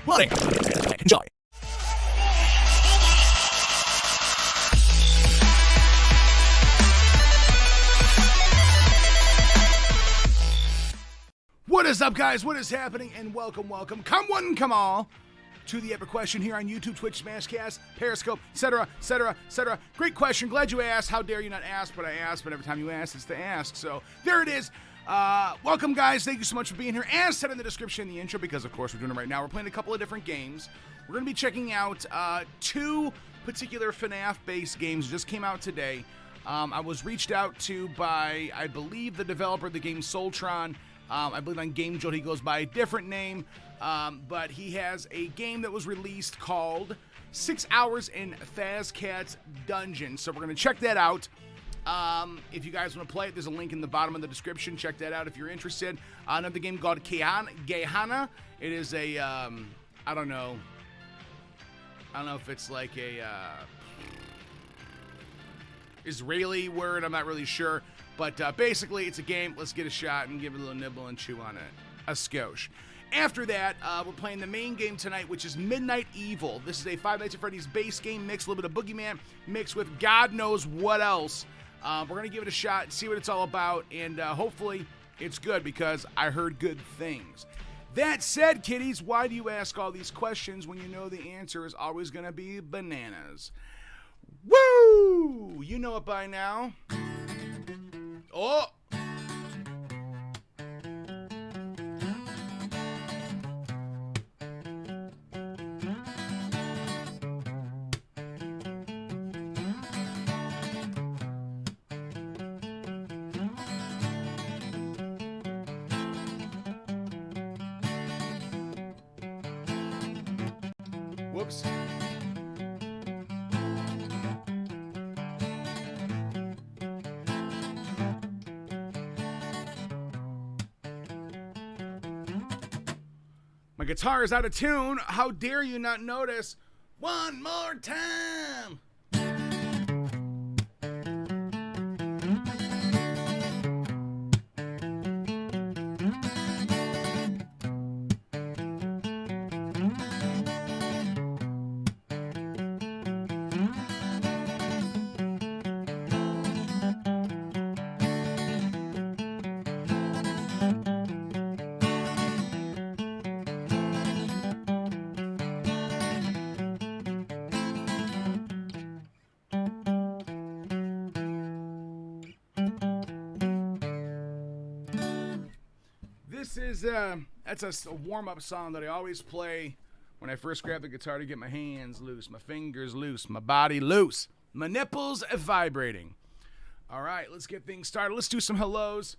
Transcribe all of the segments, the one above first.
Enjoy. What is up, guys? What is happening? And welcome. Come one, come all, to the epic question here on YouTube, Twitch, Smashcast, Periscope, etc. Great question. Glad you asked. How dare you not ask? But I asked. But every time you ask, it's to ask. So there it is. Welcome, guys. Thank you so much for being here. As said in the description in the intro, because of course we're doing it right now, we're playing a couple of different games. We're going to be checking out two particular Fnaf-based games that just came out today. I was reached out to by, I believe, the developer of the game, Soltron. I believe on Game Jolt he goes by a different name, but he has a game that was released called 6 Hours in Fazcats Dungeon. So we're going to check that out. If you guys want to play it, there's a link in the bottom of the description. Check that out if you're interested. Another game called Gehenna. It is a, I don't know if it's like a Israeli word. I'm not really sure. But basically, it's a game. Let's get a shot and give it a little nibble and chew on it. A skosh. After that, we're playing the main game tonight, which is Midnight Evil. This is a Five Nights at Freddy's base game mixed a little bit of Boogeyman, mixed with God knows what else. We're going to give it a shot, see what it's all about, and hopefully it's good because I heard good things. That said, kiddies, why do you ask all these questions when you know the answer is always going to be bananas? Woo! You know it by now. Oh! Whoops. My guitar is out of tune. How dare you not notice? One more time. This is, that's a warm-up song that I always play when I first grab the guitar to get my hands loose, my fingers loose, my body loose, my nipples vibrating. All right, let's get things started. Let's do some hellos.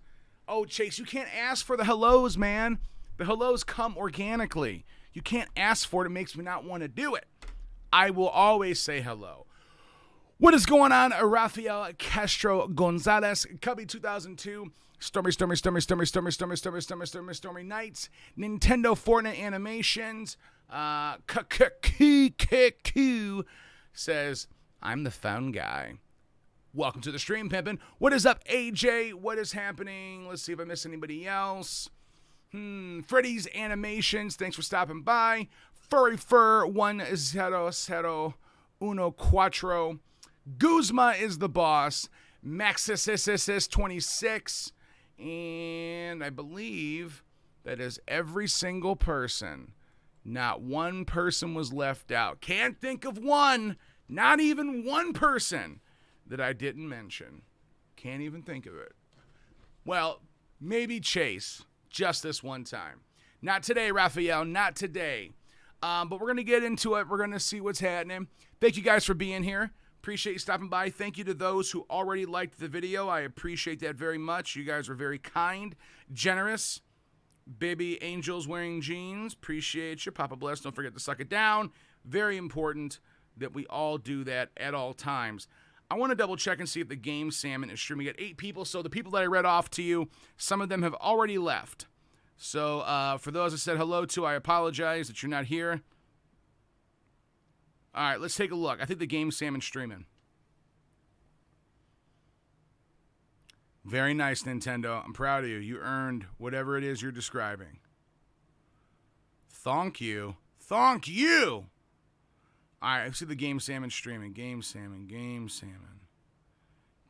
Oh, Chase, you can't ask for the hellos, man. The hellos come organically. You can't ask for it. It makes me not want to do it. I will always say hello. What is going on, Rafael Castro Gonzalez, Cubby 2002, Stormy Nights, Nintendo Fortnite Animations, says, I'm the phone guy. Welcome to the stream, Pimpin. What is up, AJ? What is happening? Let's see if I miss anybody else. Freddy's Animations, thanks for stopping by. Furry Fur 100 Uno Cuatro. Guzma is the boss. Maxis 26. And I believe that is every single person. Not one person was left out. Can't think of one. Not even one person that I didn't mention. Can't even think of it. Well, maybe Chase. Just this one time. Not today, Raphael. Not today. But we're going to get into it. We're going to see what's happening. Thank you guys for being here. Appreciate you stopping by. Thank you to those who already liked the video. I appreciate that very much. You guys were very kind, generous. Baby angels wearing jeans. Appreciate you. Papa bless. Don't forget to suck it down. Very important that we all do that at all times. I want to double check and see if the Game Salmon is streaming. We got 8 people, so the people that I read off to you, some of them have already left. So for those I said hello to, I apologize that you're not here. All right, let's take a look. I think the Game Salmon's streaming. Very nice, Nintendo. I'm proud of you. You earned whatever it is you're describing. Thank you. Thank you. All right, I see the Game Salmon streaming. Game Salmon, Game Salmon.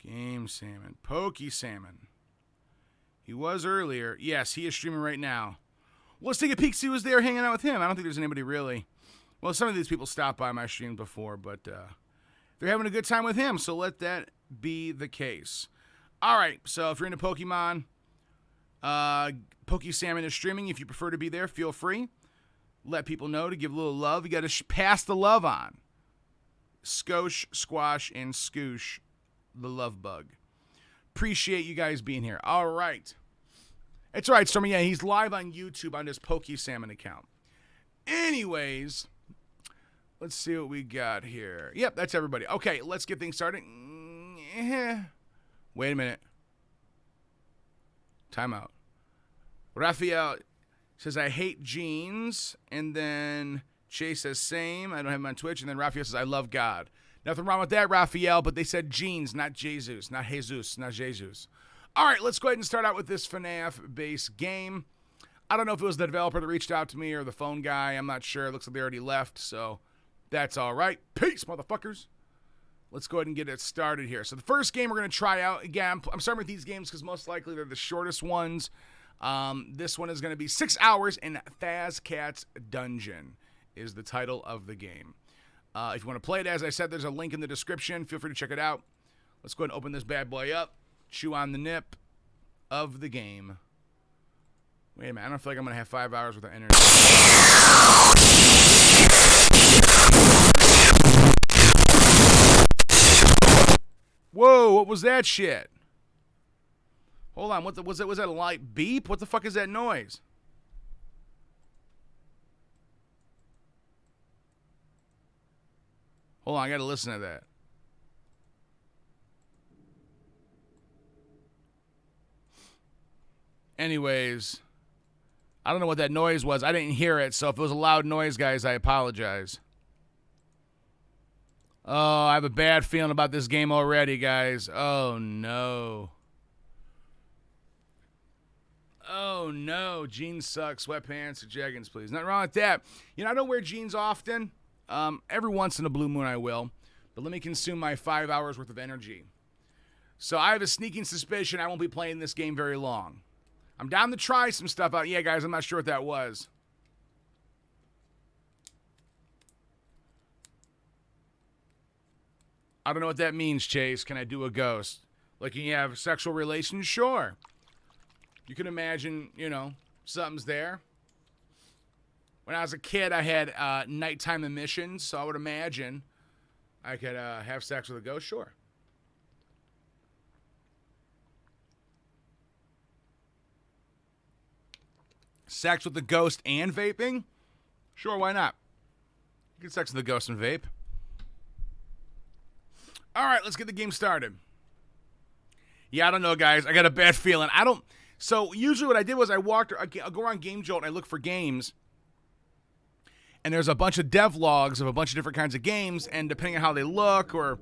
Game Salmon. Pokey Salmon. He was earlier. Yes, he is streaming right now. Well, let's take a peek, see who's there hanging out with him. I don't think there's anybody really. Well, some of these people stopped by my stream before, but they're having a good time with him, so let that be the case. All right, so if you're into Pokemon, Pokey Salmon is streaming. If you prefer to be there, feel free. Let people know to give a little love. You got to pass the love on. Skosh, Squash, and Scoosh, the love bug. Appreciate you guys being here. All right. It's all right, Stormy. Yeah, he's live on YouTube on his Pokey Salmon account. Anyways, let's see what we got here. Yep, that's everybody. Okay, let's get things started. Wait a minute. Timeout. Raphael says, I hate jeans. And then Chase says, same. I don't have him on Twitch. And then Raphael says, I love God. Nothing wrong with that, Raphael, but they said jeans, not Jesus. Not Jesus. Not Jesus. All right, let's go ahead and start out with this FNAF-based game. I don't know if it was the developer that reached out to me or the phone guy. I'm not sure. It looks like they already left, so that's all right. Peace, motherfuckers. Let's go ahead and get it started here. So the first game we're going to try out, again, I'm starting with these games because most likely they're the shortest ones. This one is going to be 6 hours in Fazcats Dungeon is the title of the game. If you want to play it, as I said, there's a link in the description. Feel free to check it out. Let's go ahead and open this bad boy up. Chew on the nip of the game. Wait a minute. I don't feel like I'm going to have 5 hours worth of energy. Whoa, what was that shit? Hold on, was that a light beep? What the fuck is that noise? Hold on, I gotta listen to that. Anyways, I don't know what that noise was. I didn't hear it, so if it was a loud noise, guys, I apologize. Oh, I have a bad feeling about this game already, guys. Oh, no. Oh, no. Jeans suck. Sweatpants or jeggings, please. Nothing wrong with that. You know, I don't wear jeans often. Every once in a blue moon I will. But let me consume my 5 hours worth of energy. So I have a sneaking suspicion I won't be playing this game very long. I'm down to try some stuff out. Yeah, guys, I'm not sure what that was. I don't know what that means, Chase. Can I do a ghost? Like, can you have sexual relations? Sure. You can imagine, you know, something's there. When I was a kid, I had nighttime emissions, so I would imagine I could have sex with a ghost. Sure. Sex with the ghost and vaping? Sure, why not? You can sex with the ghost and vape. All right, let's get the game started. Yeah, I don't know, guys. I got a bad feeling. So usually what I did was I go around Game Jolt and I look for games. And there's a bunch of devlogs of a bunch of different kinds of games. And depending on how they look or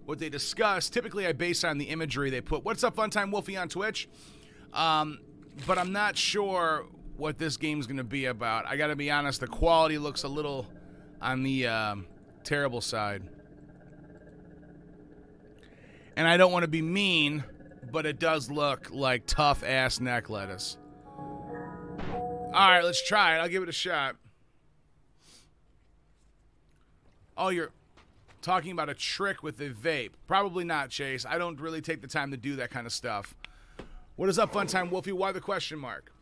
what they discuss, typically I base on the imagery they put. What's up, Funtime Wolfie on Twitch? But I'm not sure what this game's going to be about. I got to be honest, the quality looks a little on the terrible side. And I don't want to be mean, but it does look like tough-ass neck lettuce. All right, let's try it. I'll give it a shot. Oh, you're talking about a trick with the vape. Probably not, Chase. I don't really take the time to do that kind of stuff. What is up, Funtime Wolfie? Why the question mark?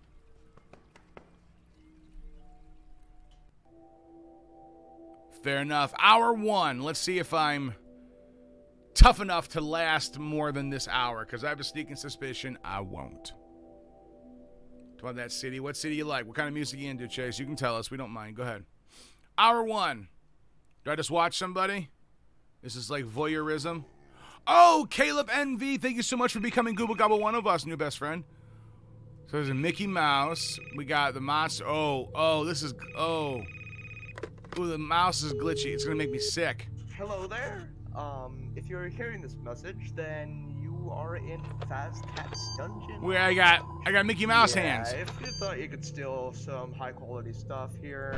Fair enough. Hour 1. Let's see if I'm tough enough to last more than this hour, because I have a sneaking suspicion I won't. Talk about that city. What city you like? What kind of music you into, Chase? You can tell us. We don't mind. Go ahead. Hour 1. Do I just watch somebody? This is like voyeurism. Oh, Caleb NV, thank you so much for becoming Google Gobble one of us, new best friend. So there's a Mickey Mouse. We got the monster. Oh, this is, oh. Ooh, the mouse is glitchy. It's going to make me sick. Hello there. If you're hearing this message, then you you are in Fazcats dungeon. Where I got Mickey Mouse hands. If you thought you could steal some high quality stuff here,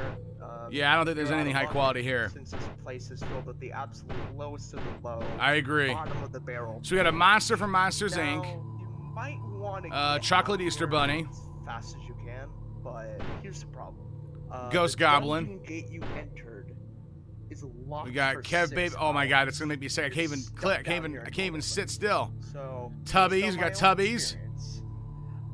yeah, I don't think there's anything high quality here. Since this place is filled with the absolute lowest of the low. I agree. Bottom of the barrel. So we got a monster from Monsters now, Inc. You might want to chocolate Easter Bunny. As fast as you can, but here's the problem. Ghost Goblin. The gate you entered is locked. We got Kev Baby. Oh my God, it's gonna make me sick. I can't even click. I can't even sit still. So Tubbies. We got Tubbies.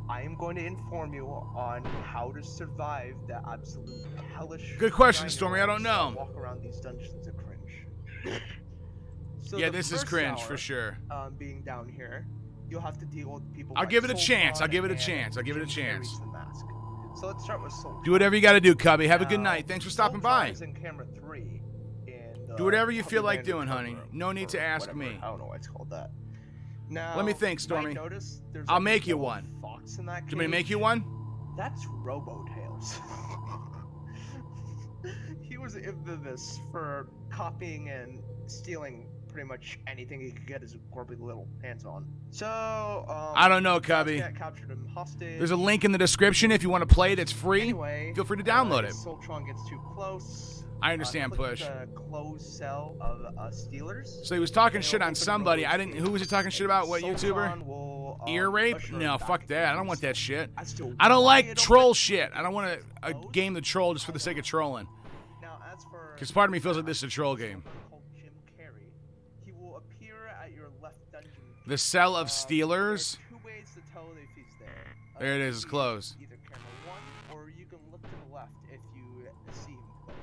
I am going to inform you on how to survive that absolute hellish. Good question, Stormy. I don't know. Walk around these dungeons are cringe. So yeah, this is cringe for sure. Being down here, you'll have to deal with people. I'll give it a chance. I'll give it a chance. I'll give it a chance. So let's start with Soul. Do whatever you got to do, Cubby. Have a good night. Thanks for stopping by. In camera 3 in do whatever you feel like doing, honey. No need to ask whatever. me. I don't know why it's called that. Now, let me think, Stormy. There's I'll make you one. Fox in that do you want me to make you one? That's Robotails. He was infamous for copying and stealing pretty much anything he could get his gorbly little hands on. So, I don't know, Cubby. Captured him hostage. There's a link in the description if you want to play it. It's free. Anyway, feel free to download it. Soltron gets too close. I understand, Push. The closed cell of Steelers. So he was talking shit on somebody. I didn't. Who was he talking shit about? What YouTuber? Will, ear rape? No, fuck that. I don't want that shit. I don't like troll shit. I don't want to game the troll just for the sake of trolling. Because part of me feels like this is a troll game. He will appear at your left dungeon. The cell of Steelers. There are 2 ways to tell if he's there. There it is. It's closed. Either camera 1 or you can look to the left if you see him close.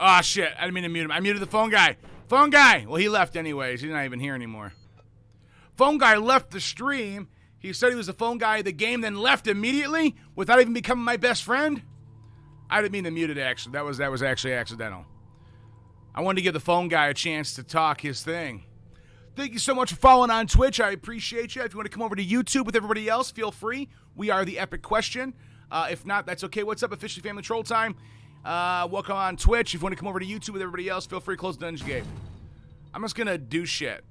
Oh shit! I didn't mean to mute him. I muted the phone guy. Phone guy. Well, he left anyways. He's not even here anymore. Phone guy left the stream. He said he was the phone guy of the game, then left immediately without even becoming my best friend. I didn't mean to mute it. Actually, that was actually accidental. I wanted to give the phone guy a chance to talk his thing. Thank you so much for following on Twitch. I appreciate you. If you want to come over to YouTube with everybody else, feel free. We are the Epic Question. If not, that's okay. What's up, Officially Family Troll Time? Welcome on Twitch. If you want to come over to YouTube with everybody else, feel free to close the dungeon gate. I'm just going to do shit.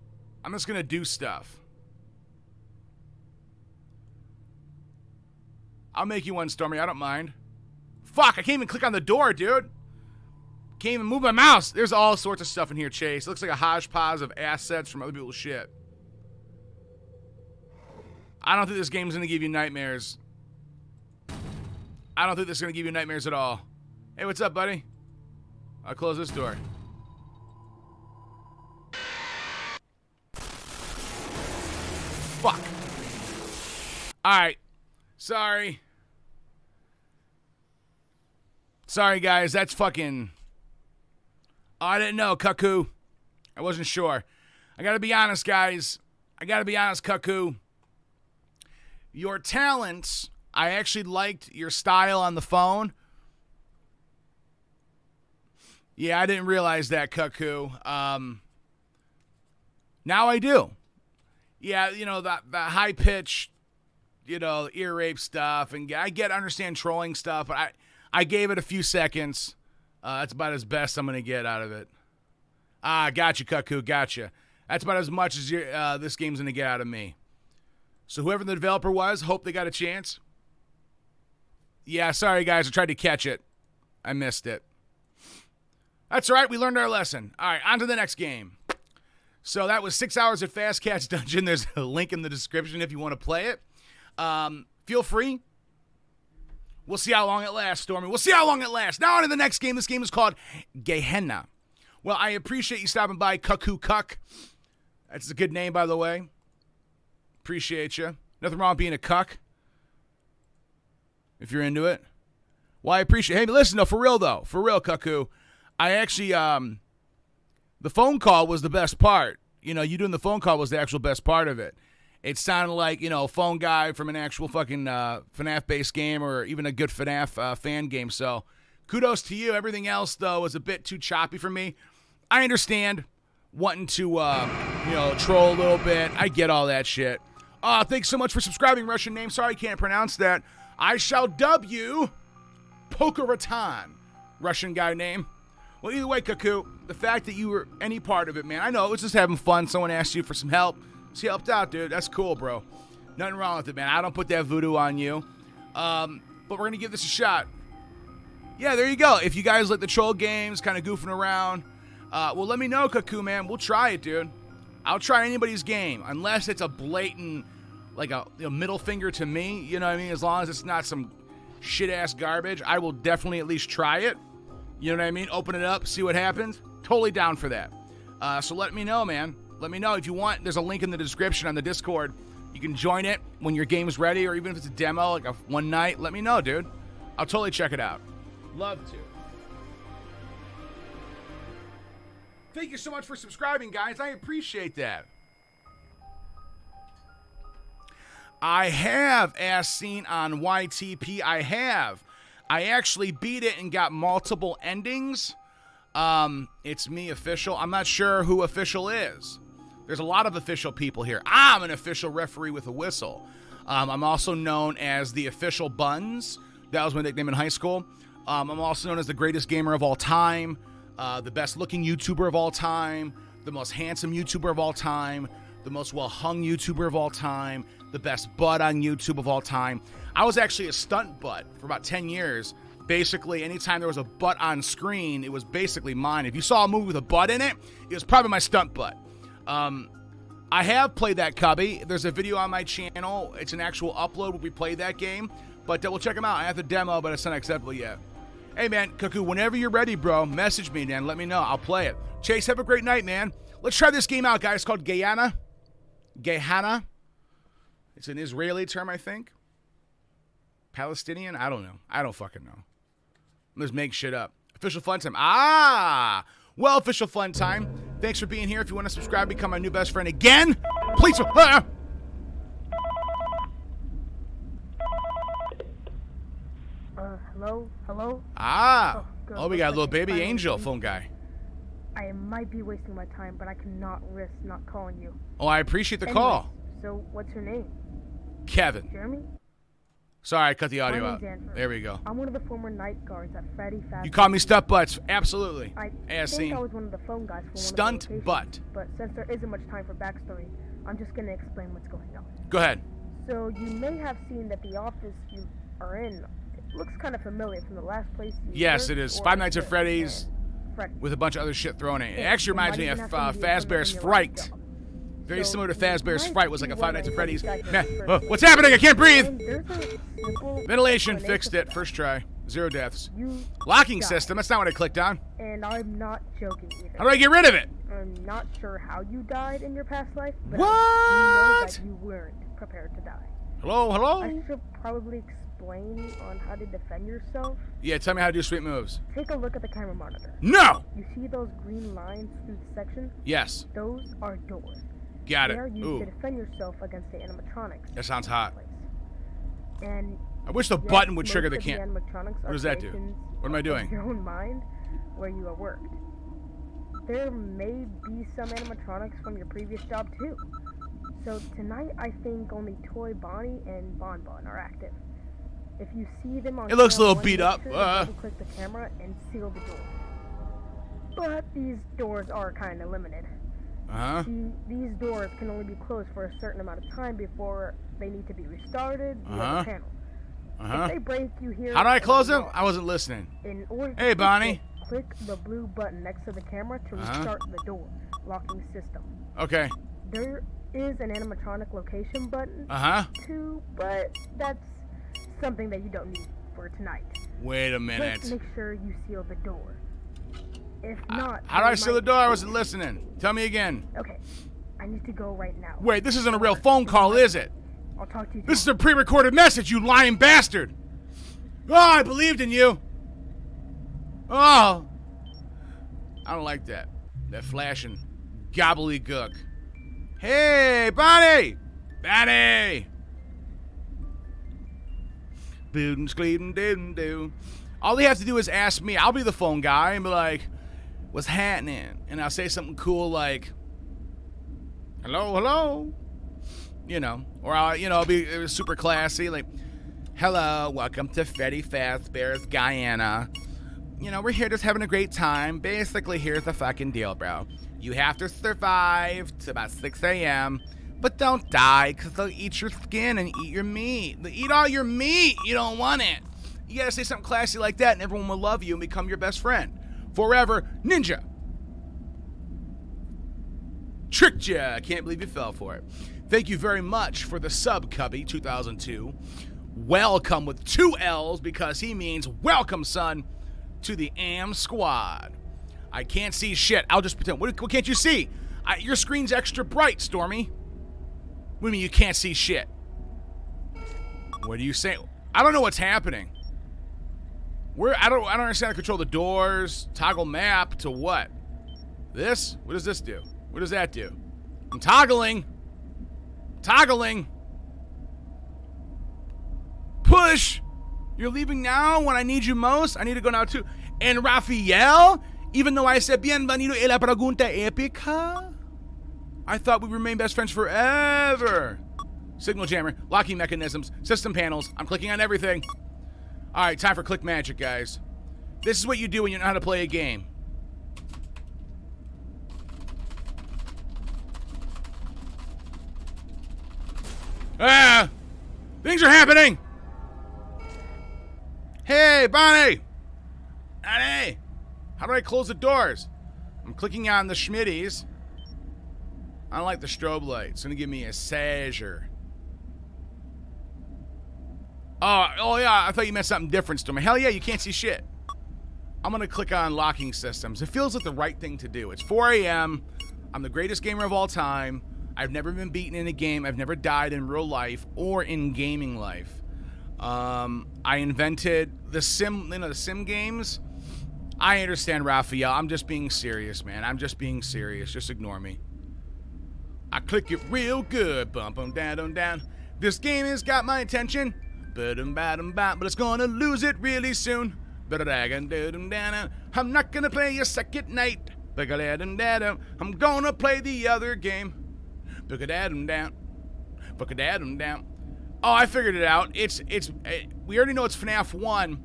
I'm just going to do stuff. I'll make you one, Stormy. I don't mind. Fuck, I can't even click on the door, dude. Can't even move my mouse. There's all sorts of stuff in here, Chase. It looks like a hodgepodge of assets from other people's shit. I don't think this game's going to give you nightmares. I don't think this is going to give you nightmares at all. Hey, what's up, buddy? I'll close this door. Fuck. Alright. Sorry. Sorry, guys. That's fucking... Oh, I didn't know, Cuckoo. I wasn't sure. I gotta be honest, guys. I gotta be honest, Cuckoo. Your talents... I actually liked your style on the phone. Yeah, I didn't realize that, Cuckoo. Now I do. Yeah, you know, the high-pitched, you know, ear rape stuff. And I understand trolling stuff, but I gave it a few seconds. That's about as best I'm going to get out of it. Gotcha, Cuckoo, gotcha. That's about as much as this game's going to get out of me. So whoever the developer was, hope they got a chance. Yeah, sorry, guys. I tried to catch it. I missed it. That's all right. We learned our lesson. All right, on to the next game. So that was 6 hours at Fazcats Dungeon. There's a link in the description if you want to play it. Feel free. We'll see how long it lasts, Stormy. We'll see how long it lasts. Now on to the next game. This game is called Gehenna. Well, I appreciate you stopping by, Cuckoo Cuck. That's a good name, by the way. Appreciate you. Nothing wrong with being a cuck. If you're into it. Well, I appreciate... Hey, listen, though, for real, Cuckoo. I actually, the phone call was the best part. You know, you doing the phone call was the actual best part of it. It sounded like, you know, a phone guy from an actual fucking FNAF-based game or even a good FNAF fan game. So, kudos to you. Everything else, though, was a bit too choppy for me. I understand wanting to, you know, troll a little bit. I get all that shit. Thanks so much for subscribing, Russian name. Sorry I can't pronounce that. I shall dub you Pokeratan, Russian guy name. Well, either way, Cuckoo, the fact that you were any part of it, man, I know it was just having fun. Someone asked you for some help. So you helped out, dude. That's cool, bro. Nothing wrong with it, man. I don't put that voodoo on you. But we're going to give this a shot. Yeah, there you go. If you guys like the troll games, kind of goofing around, well, let me know, Cuckoo, man. We'll try it, dude. I'll try anybody's game, unless it's a blatant, like a middle finger to me. You know what I mean? As long as it's not some shit-ass garbage, I will definitely at least try it. You know what I mean? Open it up, see what happens. Totally down for that. So let me know, man. Let me know if you want. There's a link in the description on the Discord. You can join it when your game is ready, or even if it's a demo, like a one night. Let me know, dude. I'll totally check it out. Love to. Thank you so much for subscribing, guys. I appreciate that. I have, as seen on YTP, I have. I actually beat it and got multiple endings. It's me official. I'm not sure who official is. There's a lot of official people here. I'm an official referee with a whistle. I'm also known as the official Buns. That was my nickname in high school. I'm also known as the greatest gamer of all time, the best looking YouTuber of all time, the most handsome YouTuber of all time, the most well-hung YouTuber of all time, the best butt on YouTube of all time. I was actually a stunt butt for about 10 years. Basically, anytime there was a butt on screen, it was basically mine. If you saw a movie with a butt in it, it was probably my stunt butt. I have played that cubby. There's a video on my channel. It's an actual upload where we played that game. But we'll check them out. I have the demo, but it's not acceptable yet. Hey, man, Cuckoo, whenever you're ready, bro, message me, man. Let me know. I'll play it. Chase, have a great night, man. Let's try this game out, guys. It's called Gehenna. Gehenna. It's an Israeli term, I think. Palestinian? I don't know. I don't fucking know. Let's make shit up. Official fun time. Ah! Well, official fun time. Thanks for being here. If you want to subscribe, become my new best friend again, please. Hello? Hello? Ah. Good. Oh, we got a little baby angel phone guy. I might be wasting my time, but I cannot risk not calling you. Oh, I appreciate the Anyways, call. So, what's your name? Kevin. Jeremy? Sorry, I cut the My audio name's out. Andrew. There we go. I'm one of the former night guards at Fazcats. You call me stunt butts. Absolutely. I As think I seen. was one of the phone guys for Stunt one of the butt. locations, but since there isn't much time for backstory, I'm just going to explain what's going on. Go ahead. So, you may have seen that the office you are in looks kind of familiar from the last place you Yes, worked, it is. or Five Nights at this, Freddy's Freddy. with a bunch of other shit thrown in. It Yeah, actually reminds might me even of have to be something Fazbear's from your Fright. last job. Very So similar to you Fazbear's might Fright. Was like a be Five Nights at wondering Freddy's. what these Meh. guys are Oh, first. what's happening? I can't breathe. And there's a simple Ventilation explanation fixed for it. that. First try. 0 deaths. You Locking died. system. That's not what I clicked on. And I'm not joking either. How do I get rid of it? I'm not sure how you died in your past life, but What? I do know that you weren't prepared to die. Hello? Hello? I should probably explain on how to defend yourself. Yeah, tell me how to do sweet moves. Take a look at the camera monitor. No! You see those green lines through the section? Yes. Those are doors. Got They are it. used Ooh. to defend yourself against the animatronics. That sounds hot. And I wish the yes, button would trigger most the of can. animatronics What are does that do? creations What am I of doing? Your own mind, where you are worked. There may be some animatronics from your previous job too. So tonight, I think only Toy Bonnie and Bon Bon are active. If you see them on It looks a camera, little beat up. Click the camera and seal the door. But these doors are kind of limited. Uh-huh. See, these doors can only be closed for a certain amount of time before they need to be restarted via Uh-huh. the panel. Uh-huh. If they break, you hear. How do I an close them? alarm. I wasn't listening. In order to Hey, fix Bonnie. it, click the blue button next to the camera to Uh-huh. restart the door locking system. Okay. There is an animatronic location button Uh-huh. too, but that's something that you don't need for tonight. Wait a Just minute. make sure you seal the door. If not, How do I you seal the might- door? I wasn't listening. Tell me again. Okay, I need to go right now. Wait, this isn't a real phone call, is it? I'll talk to you. This is a pre-recorded message, you lying bastard. Oh, I believed in you. Oh. I don't like that. That flashing gobbledygook. Hey, Bonnie! Bonnie! Boodin' skleedin' doodin' doo. All they have to do is ask me. I'll be the phone guy and be like, what's happening? And I'll say something cool like, hello, hello. You know, or I'll be super classy, like, hello, welcome to Freddy Fazbear's Gehenna. You know, we're here just having a great time. Basically, here's the fucking deal, bro. You have to survive to about 6 a.m. But don't die, because they'll eat your skin and eat your meat. They'll eat all your meat. You don't want it. You gotta say something classy like that, and everyone will love you and become your best friend. Forever, Ninja. Tricked ya. I can't believe you fell for it. Thank you very much for the sub, Cubby, 2002. Welcome with 2 L's, because he means welcome, son, to the AM squad. I can't see shit. I'll just pretend. What can't you see? Your screen's extra bright, Stormy. What do you mean you can't see shit? What do you say? I don't know what's happening. I don't understand how to control the doors. Toggle map to what? This? What does this do? What does that do? I'm toggling. Toggling. Push. You're leaving now when I need you most? I need to go now too. And Raphael? Even though I said bienvenido a la pregunta épica? I thought we'd remain best friends forever. Signal jammer, locking mechanisms, system panels. I'm clicking on everything. All right, time for click magic, guys. This is what you do when you know how to play a game. Ah! Things are happening! Hey, Bonnie! Bonnie! How do I close the doors? I'm clicking on the Schmitties. I don't like the strobe light. It's gonna give me a seizure. Oh yeah, I thought you meant something different, Stormy. Hell yeah, you can't see shit. I'm gonna click on locking systems. It feels like the right thing to do. It's 4 a.m. I'm the greatest gamer of all time. I've never been beaten in a game. I've never died in real life or in gaming life. I invented the sim games. I understand, Raphael. I'm just being serious, man. I'm just being serious. Just ignore me. I click it real good. Bum bum down down. This game has got my attention. But it's gonna lose it really soon. I'm not gonna play a second night. I'm gonna play the other game. Down. Oh, I figured it out. We already know it's Fnaf 1.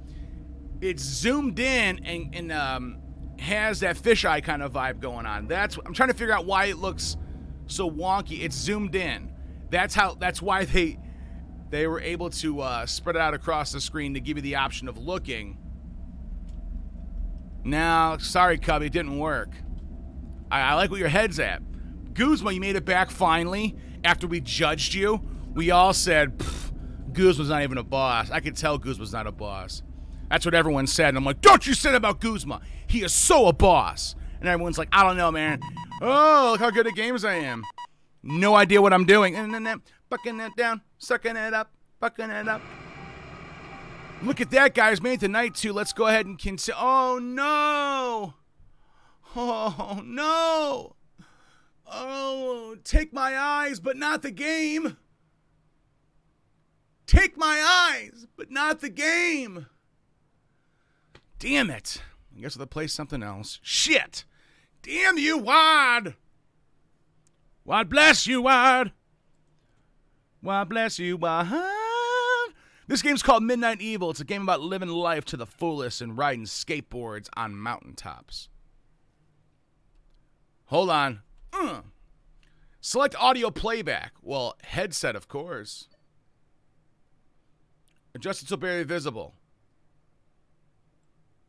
It's zoomed in and has that fisheye kind of vibe going on. I'm trying to figure out why it looks so wonky. It's zoomed in. That's why they were able to spread it out across the screen to give you the option of looking. Now, sorry, Cubby, it didn't work. I like where your head's at. Guzma, you made it back finally after we judged you. We all said, Guzma's not even a boss. I could tell Guzma's not a boss. That's what everyone said. And I'm like, don't you say that about Guzma. He is so a boss. And everyone's like, I don't know, man. Oh, look how good at games I am. No idea what I'm doing. And then bucking it down, sucking it up, bucking it up. Look at that, guys. Made it tonight, too. Let's go ahead and consider. Oh, no. Oh, no. Oh, take my eyes, but not the game. Take my eyes, but not the game. Damn it. I guess I'll play something else. Shit. Damn you, Wad. Wad bless you, Wad. Wad bless you, Wad. This game's called Midnight Evil. It's a game about living life to the fullest and riding skateboards on mountaintops. Hold on. Select audio playback. Well, headset, of course. Adjust it so barely visible.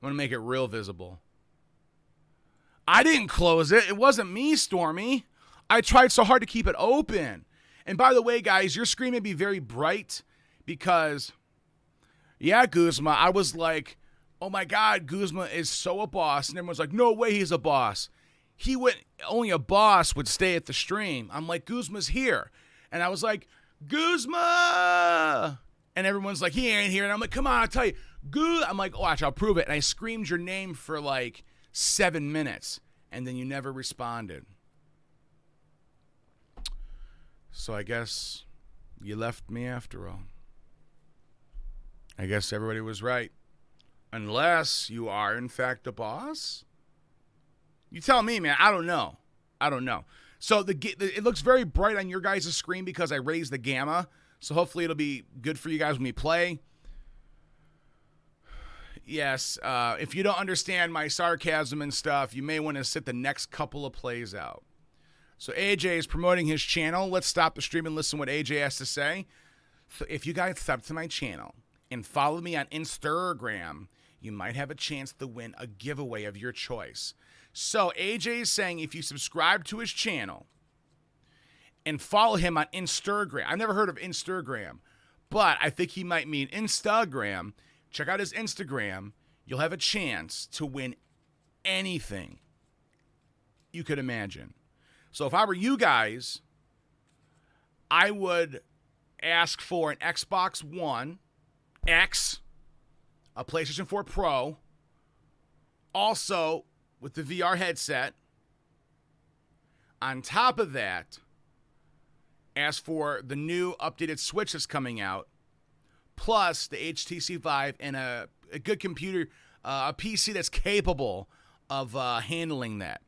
I'm going to make it real visible. I didn't close it. It wasn't me, Stormy. I tried so hard to keep it open. And by the way, guys, your screen may be very bright because, yeah, Guzma, I was like, oh my God, Guzma is so a boss. And everyone's like, no way he's a boss. Only a boss would stay at the stream. I'm like, Guzma's here. And I was like, Guzma! And everyone's like, he ain't here. And I'm like, come on, I'll tell you. I'm like, watch, I'll prove it. And I screamed your name for like 7 minutes. And then you never responded. So I guess you left me after all. I guess everybody was right. Unless you are, in fact, a boss. You tell me, man. I don't know. So it looks very bright on your guys' screen because I raised the gamma. So hopefully it'll be good for you guys when we play. Yes, if you don't understand my sarcasm and stuff, you may want to sit the next couple of plays out. So AJ is promoting his channel. Let's stop the stream and listen to what AJ has to say. So if you guys sub to my channel and follow me on Instagram, you might have a chance to win a giveaway of your choice. So AJ is saying if you subscribe to his channel and follow him on Instagram. I've never heard of Instagram, but I think he might mean Instagram. Check out his Instagram. You'll have a chance to win anything you could imagine. So if I were you guys, I would ask for an Xbox One X, a PlayStation 4 Pro, also with the VR headset. On top of that, ask for the new updated Switch that's coming out, plus the HTC Vive and a good computer, a PC that's capable of handling that.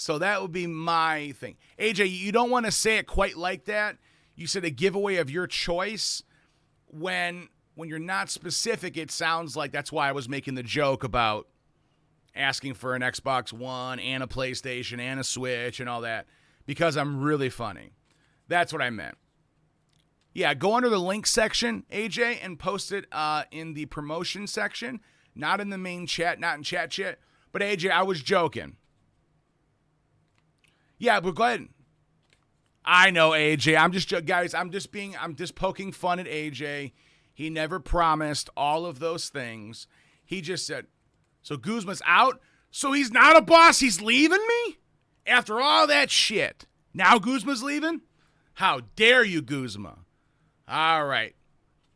So that would be my thing. AJ, you don't want to say it quite like that. You said a giveaway of your choice. When you're not specific, it sounds like that's why I was making the joke about asking for an Xbox One and a PlayStation and a Switch and all that, because I'm really funny. That's what I meant. Yeah, go under the link section, AJ, and post it in the promotion section, not in the main chat, not in chat. But AJ, I was joking. Yeah, but go ahead. I know, AJ. I'm just poking fun at AJ. He never promised all of those things. He just said, so Guzma's out? So he's not a boss? He's leaving me? After all that shit. Now Guzma's leaving? How dare you, Guzma? All right.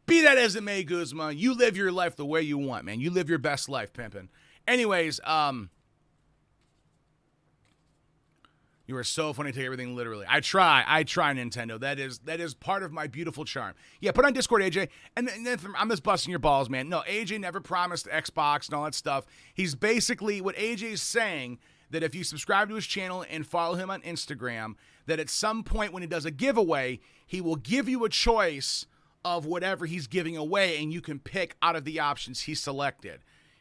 Be that as it may, Guzma, you live your life the way you want, man. You live your best life, pimpin'. Anyways, you are so funny to take everything literally. I try, Nintendo. That is part of my beautiful charm. Yeah, put on Discord, AJ. And then I'm just busting your balls, man. No, AJ never promised Xbox and all that stuff. He's basically, what AJ is saying, that if you subscribe to his channel and follow him on Instagram, that at some point when he does a giveaway, he will give you a choice of whatever he's giving away, and you can pick out of the options he selected.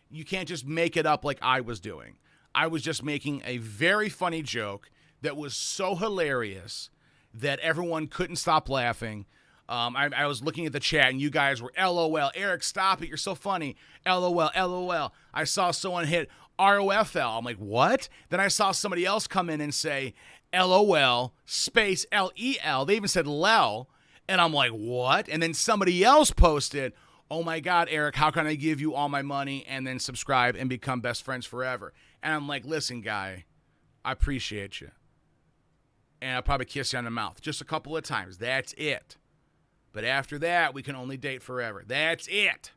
You can't just make it up like I was doing. I was just making a very funny joke that was so hilarious that everyone couldn't stop laughing. I was looking at the chat, and you guys were LOL. Eric, stop it. You're so funny. LOL, LOL. I saw someone hit ROFL. I'm like, what? Then I saw somebody else come in and say LOL space LEL. They even said LEL. And I'm like, what? And then somebody else posted, oh my God, Eric, how can I give you all my money and then subscribe and become best friends forever? And I'm like, listen, guy, I appreciate you. And I'll probably kiss you on the mouth just a couple of times. That's it. But after that, we can only date forever. That's it.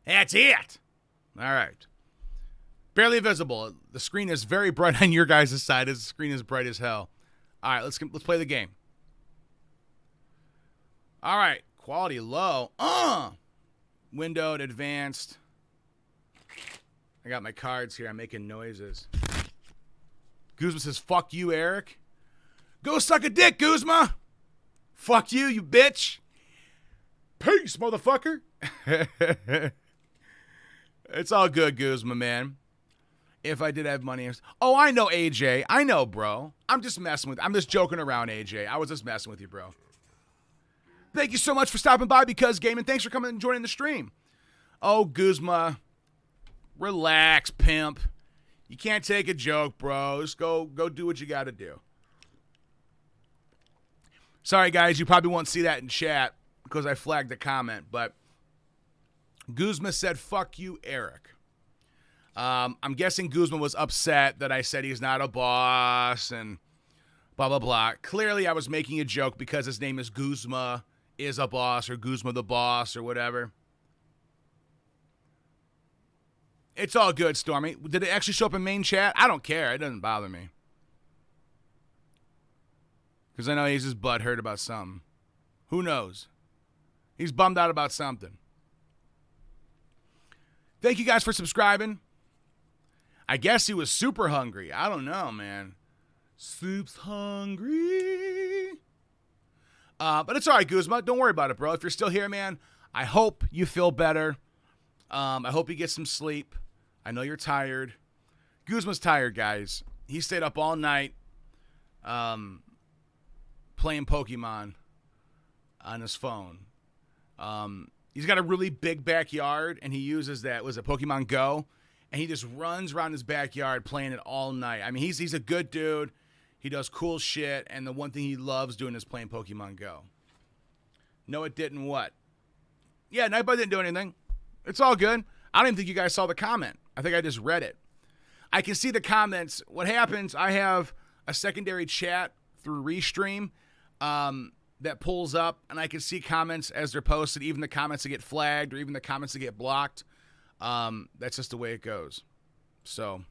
That's it. All right. Barely visible. The screen is very bright on your guys' side. The screen is bright as hell. All right, let's play the game. All right. Quality low. Windowed, advanced. I got my cards here. I'm making noises. Guzma says, fuck you, Eric. Go suck a dick, Guzma. Fuck you, you bitch. Peace, motherfucker. It's all good, Guzma, man. If I did have money. Oh, I know, AJ. I know, bro. I'm just joking around, AJ. I was just messing with you, bro. Thank you so much for stopping by, Because Gaming. Thanks for coming and joining the stream. Oh, Guzma. Relax, pimp. You can't take a joke, bro. Just go do what you got to do. Sorry, guys. You probably won't see that in chat because I flagged the comment, but Guzma said, fuck you, Eric. I'm guessing Guzma was upset that I said he's not a boss and blah, blah, blah. Clearly, I was making a joke because his name is Guzma is a boss or Guzma the boss or whatever. It's all good, Stormy. Did it actually show up in main chat? I don't care. It doesn't bother me. Because I know he's just butthurt about something. Who knows? He's bummed out about something. Thank you guys for subscribing. I guess he was super hungry. I don't know, man. Soup's hungry. But it's all right, Guzma. Don't worry about it, bro. If you're still here, man, I hope you feel better. I hope you get some sleep. I know you're tired. Guzma's tired, guys. He stayed up all night. playing Pokemon on his phone. He's got a really big backyard, and he uses that. Was it Pokemon Go? And he just runs around his backyard playing it all night. I mean, he's a good dude. He does cool shit, and the one thing he loves doing is playing Pokemon Go. No, it didn't what? Yeah, Nightbot didn't do anything. It's all good. I don't even think you guys saw the comment. I think I just read it. I can see the comments. What happens, I have a secondary chat through Restream that pulls up, and I can see comments as they're posted, even the comments that get flagged or even the comments that get blocked. That's just the way it goes. So,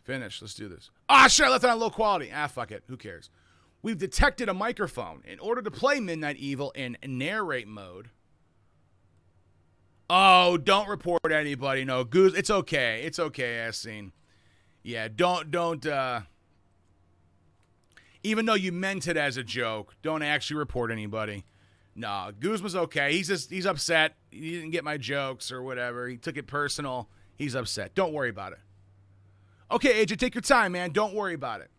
finish. Let's do this. Ah, shit, I left it on low quality. Ah, fuck it. Who cares? We've detected a microphone. In order to play Midnight Evil in narrate mode. Oh, don't report anybody. No, Goose. It's okay. It's okay, ass scene. Yeah, don't, even though you meant it as a joke, don't actually report anybody. No, Guzma's okay. He's upset. He didn't get my jokes or whatever. He took it personal. He's upset. Don't worry about it. Okay, AJ, take your time, man. Don't worry about it.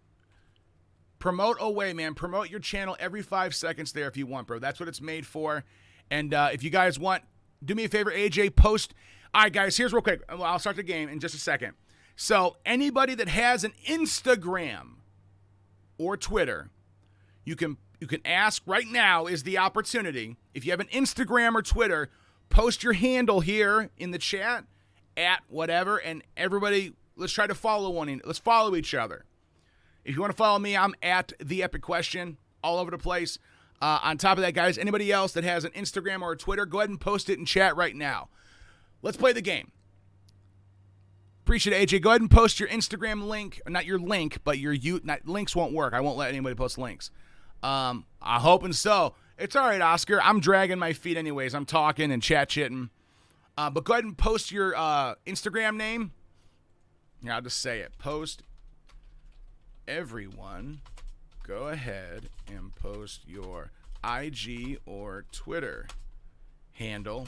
Promote away, man. Promote your channel every 5 seconds there if you want, bro. That's what it's made for. And if you guys want, do me a favor, AJ, post. All right, guys, here's real quick. I'll start the game in just a second. So anybody that has an Instagram or Twitter, you can ask right now is the opportunity. If you have an Instagram or Twitter, post your handle here in the chat at whatever, and everybody, let's try to follow let's follow each other. If you want to follow me, I'm at The Epic Question all over the place. On top of that, guys, anybody else that has an Instagram or a Twitter, go ahead and post it in chat right now. Let's play the game. Appreciate it, AJ. Go ahead and post your Instagram link. Not your link, but links won't work. I won't let anybody post links. I'm hoping so. It's all right, Oscar. I'm dragging my feet anyways. I'm talking and chat-chitting. But go ahead and post your Instagram name. Here, I'll just say it. Post. Everyone, go ahead and post your IG or Twitter handle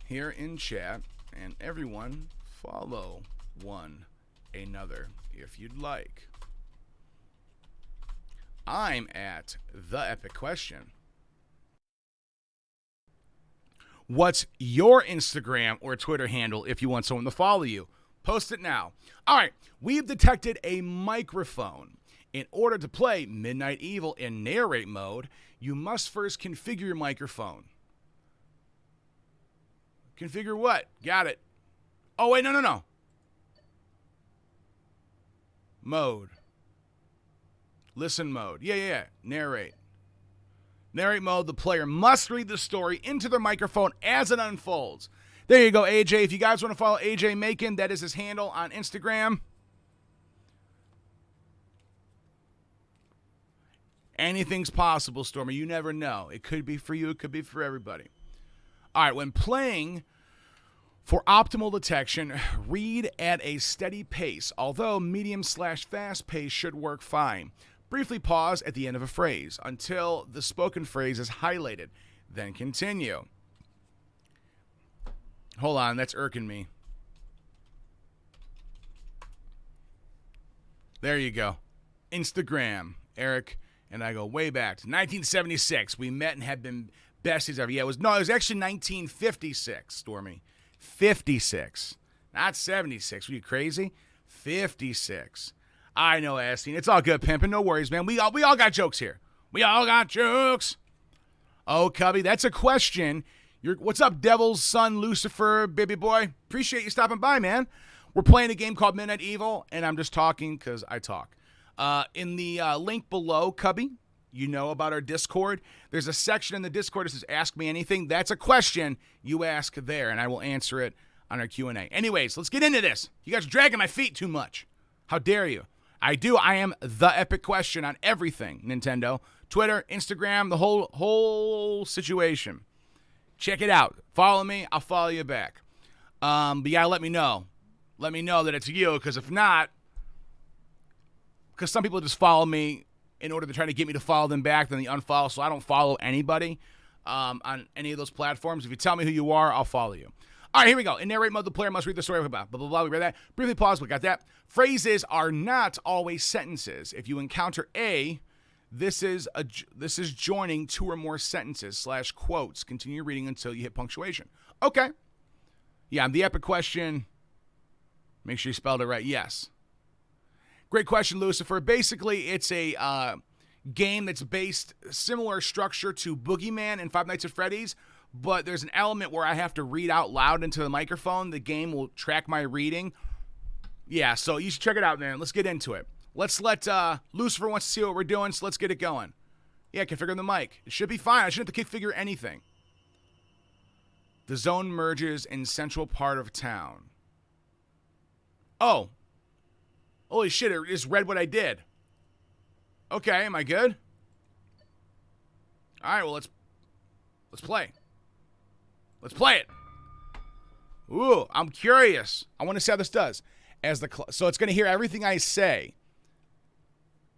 here in chat, and everyone follow one another if you'd like. I'm at The Epic Question. What's your Instagram or Twitter handle if you want someone to follow you? Post it now. All right, we've detected a microphone. In order to play Midnight Evil in narrate mode, you must first configure your microphone. Configure what? Got it. Oh, wait, no. Mode. Listen mode. Yeah. Narrate. Narrate mode, the player must read the story into their microphone as it unfolds. There you go, AJ. If you guys want to follow AJ Macon, that is his handle on Instagram. Anything's possible, Stormer. You never know. It could be for you. It could be for everybody. All right, when playing for optimal detection, read at a steady pace, although medium/fast pace should work fine. Briefly pause at the end of a phrase until the spoken phrase is highlighted. Then continue. Hold on, that's irking me. There you go. Instagram. Eric and I go way back to 1976. We met and have been besties ever. Yeah, it was actually 1956, Stormy. 56. Not 76. Were you crazy? 56. I know, Asteen. It's all good, pimpin'. No worries, man. We all got jokes here. We all got jokes. Oh, Cubby, that's a question. What's up, Devil's Son, Lucifer, baby boy? Appreciate you stopping by, man. We're playing a game called Midnight Evil, and I'm just talking because I talk. In the link below, Cubby, you know about our Discord. There's a section in the Discord that says Ask Me Anything. That's a question you ask there, and I will answer it on our Q&A. Anyways, let's get into this. You guys are dragging my feet too much. How dare you? I am The Epic Question on everything, Nintendo. Twitter, Instagram, the whole situation. Check it out. Follow me. I'll follow you back. But you gotta let me know. Let me know that it's you, because if not, because some people just follow me in order to try to get me to follow them back, then they unfollow, so I don't follow anybody on any of those platforms. If you tell me who you are, I'll follow you. All right, here we go. In narrate mode, the player must read the story. Blah, blah, blah, blah. We read that. Briefly pause. We got that. Phrases are not always sentences. If you encounter A, this is joining two or more sentences / quotes. Continue reading until you hit punctuation. Okay. Yeah, the epic question. Make sure you spelled it right. Yes. Great question, Lucifer. Basically, it's a game that's based similar structure to Boogeyman and Five Nights at Freddy's, but there's an element where I have to read out loud into the microphone. The game will track my reading. Yeah, so you should check it out, man. Let's get into it. Let's let Lucifer wants to see what we're doing, so let's get it going. Yeah, configure the mic. It should be fine. I shouldn't have to configure anything. The zone merges in central part of town. Oh. Holy shit, it just read what I did. Okay, am I good? All right, well, let's play. Let's play it. Ooh, I'm curious. I want to see how this does. So it's going to hear everything I say.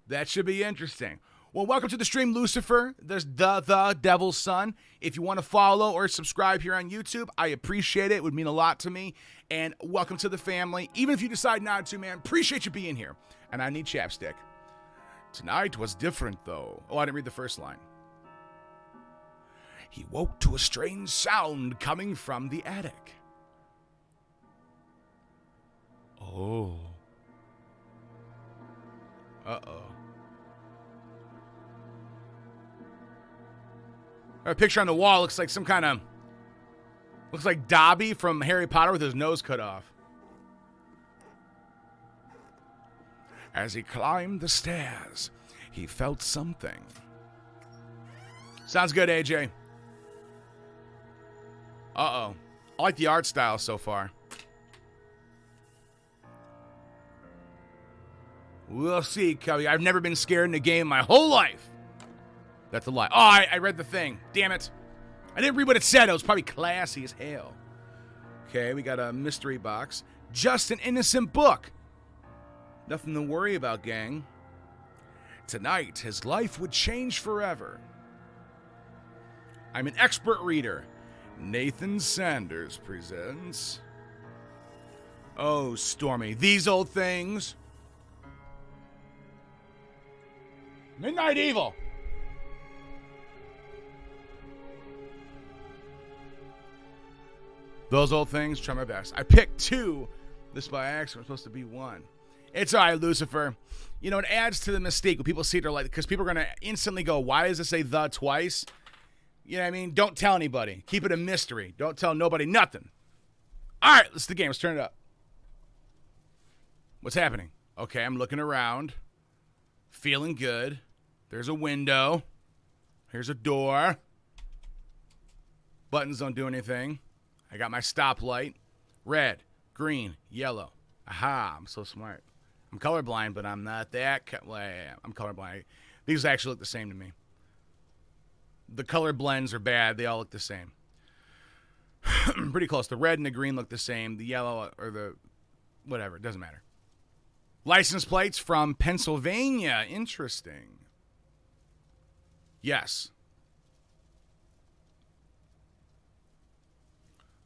That should be interesting. Well, welcome to the stream, Lucifer. There's the Devil's Son. If you want to follow or subscribe here on YouTube, I appreciate it. It would mean a lot to me. And welcome to the family. Even if you decide not to, man, appreciate you being here. And I need chapstick. Tonight was different, though. Oh, I didn't read the first line. He woke to a strange sound coming from the attic. Oh. Uh-oh. A picture on the wall looks like some kind of... Looks like Dobby from Harry Potter with his nose cut off. As he climbed the stairs, he felt something. Sounds good, AJ. Uh-oh. I like the art style so far. We'll see, Cubby. I've never been scared in a game my whole life. That's a lie. Oh, I read the thing. Damn it. I didn't read what it said. It was probably classy as hell. Okay, we got a mystery box. Just an innocent book. Nothing to worry about, gang. Tonight, his life would change forever. I'm an expert reader. Nathan Sanders presents... Oh, Stormy. These old things. Midnight Evil. Those old things, try my best. I picked 2. This by accident was supposed to be 1. It's all right, Lucifer. You know, it adds to the mystique when people see it, they're like, because people are going to instantly go, why does it say the twice? You know what I mean? Don't tell anybody. Keep it a mystery. Don't tell nobody nothing. All right, let's the game. Let's turn it up. What's happening? Okay, I'm looking around. Feeling good. There's a window. Here's a door. Buttons don't do anything. I got my stoplight. Red, green, yellow. Aha, I'm so smart. I'm colorblind, but I'm not that. I'm colorblind. These actually look the same to me. The color blends are bad. They all look the same. Pretty close. The red and the green look the same. The yellow or the whatever. It doesn't matter. License plates from Pennsylvania. Interesting. Yes.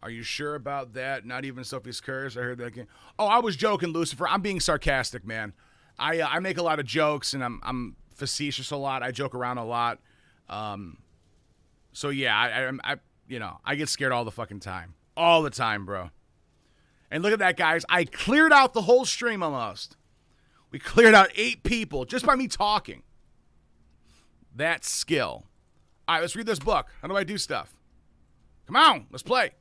Are you sure about that? Not even Sophie's Curse. I heard that again. Oh, I was joking, Lucifer. I'm being sarcastic, man. I make a lot of jokes, and I'm facetious a lot. I joke around a lot. So yeah, I get scared all the fucking time. All the time, bro. And look at that, guys. I cleared out the whole stream almost. We cleared out 8 people just by me talking. That's skill. All right, let's read this book. How do I do stuff? Come on, let's play.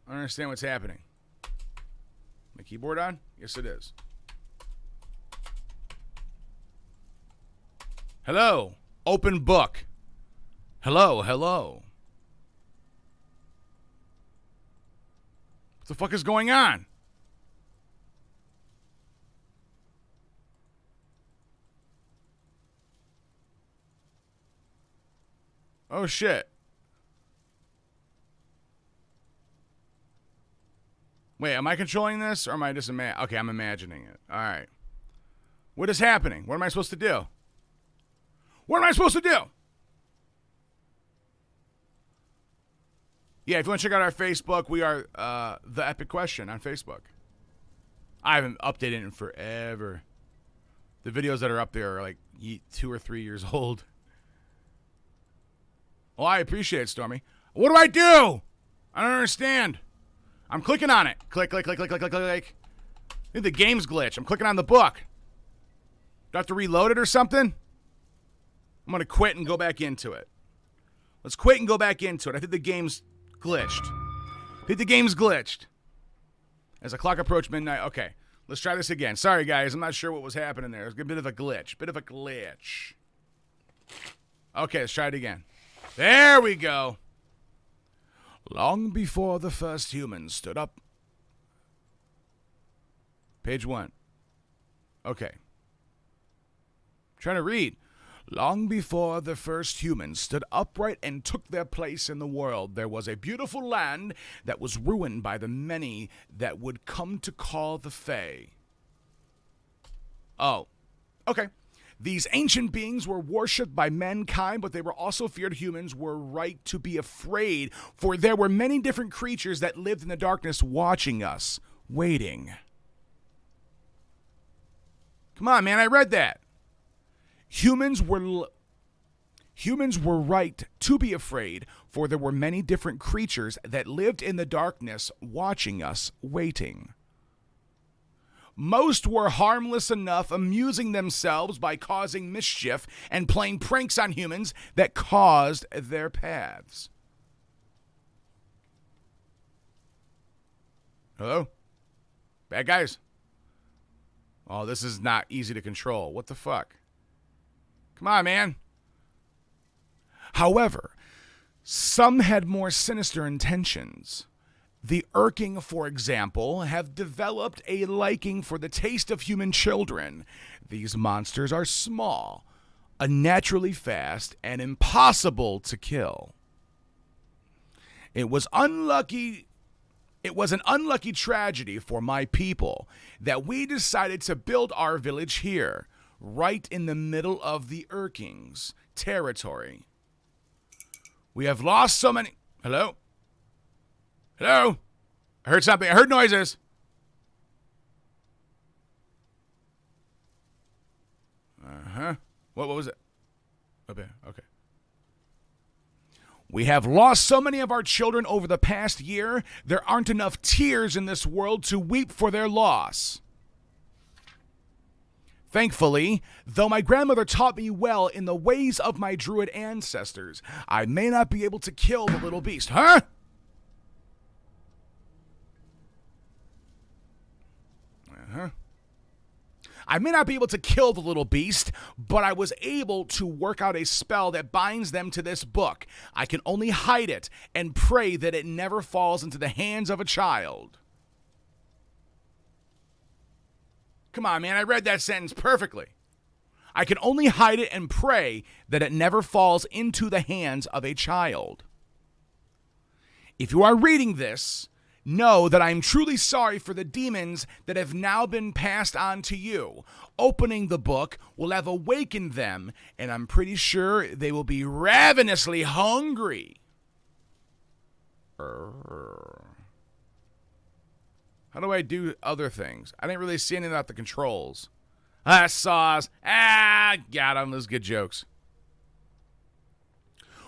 I don't understand what's happening. My keyboard on? Yes, it is. Hello. Open book. Hello, hello. What the fuck is going on? Oh, shit. Wait, am I controlling this or am I just okay, I'm imagining it. All right. What is happening? What am I supposed to do? What am I supposed to do? Yeah, if you want to check out our Facebook, we are The Epic Question on Facebook. I haven't updated it in forever. The videos that are up there are like 2 or 3 years old. Well, I appreciate it, Stormy. What do I do? I don't understand. I'm clicking on it. Click, click, click, click, click, click, click. I think the game's glitch. I'm clicking on the book. Do I have to reload it or something? I'm going to quit and go back into it. Let's quit and go back into it. I think the game's glitched. As the clock approached midnight. Okay, let's try this again. Sorry, guys. I'm not sure what was happening there. It was a bit of a glitch. Okay, let's try it again. There we go. Long before the first humans stood up. Page 1. Okay. Trying to read. Long before the first humans stood upright and took their place in the world, there was a beautiful land that was ruined by the many that would come to call the Fae. Oh, okay. These ancient beings were worshipped by mankind, but they were also feared. Humans were right to be afraid, for there were many different creatures that lived in the darkness watching us, waiting. Come on, man, I read that. Humans were right to be afraid, for there were many different creatures that lived in the darkness watching us, waiting. Most were harmless enough, amusing themselves by causing mischief and playing pranks on humans that caused their paths. Hello? Bad guys? Oh, this is not easy to control. What the fuck? Come on, man. However, some had more sinister intentions. The Urking, for example, have developed a liking for the taste of human children. These monsters are small, unnaturally fast, and impossible to kill. It was an unlucky tragedy for my people that we decided to build our village here, right in the middle of the Urking's territory. We have lost so many... Hello? Hello? I heard something. I heard noises. Uh-huh. What was it? Okay. We have lost so many of our children over the past year, there aren't enough tears in this world to weep for their loss. Thankfully, though my grandmother taught me well in the ways of my druid ancestors, I may not be able to kill the little beast. Huh? I may not be able to kill the little beast, but I was able to work out a spell that binds them to this book. I can only hide it and pray that it never falls into the hands of a child. Come on, man, I read that sentence perfectly. I can only hide it and pray that it never falls into the hands of a child. If you are reading this, know that I am truly sorry for the demons that have now been passed on to you. Opening the book will have awakened them, and I'm pretty sure they will be ravenously hungry. How do I do other things? I didn't really see anything about the controls. Saws. Got him. Those good jokes.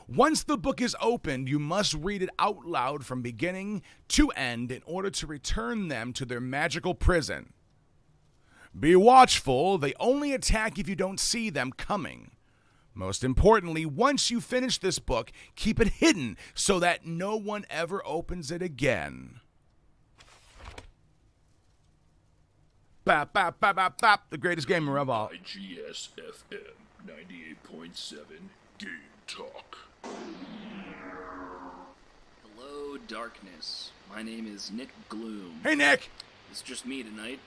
Once the book is opened, you must read it out loud from beginning to end in order to return them to their magical prison. Be watchful. They only attack if you don't see them coming. Most importantly, once you finish this book, keep it hidden so that no one ever opens it again. Bop, bop, bop, bop, bop. The greatest gamer of all. IGS FM 98.7 Game Talk. Hello, darkness. My name is Nick Gloom. Hey, Nick! It's just me tonight.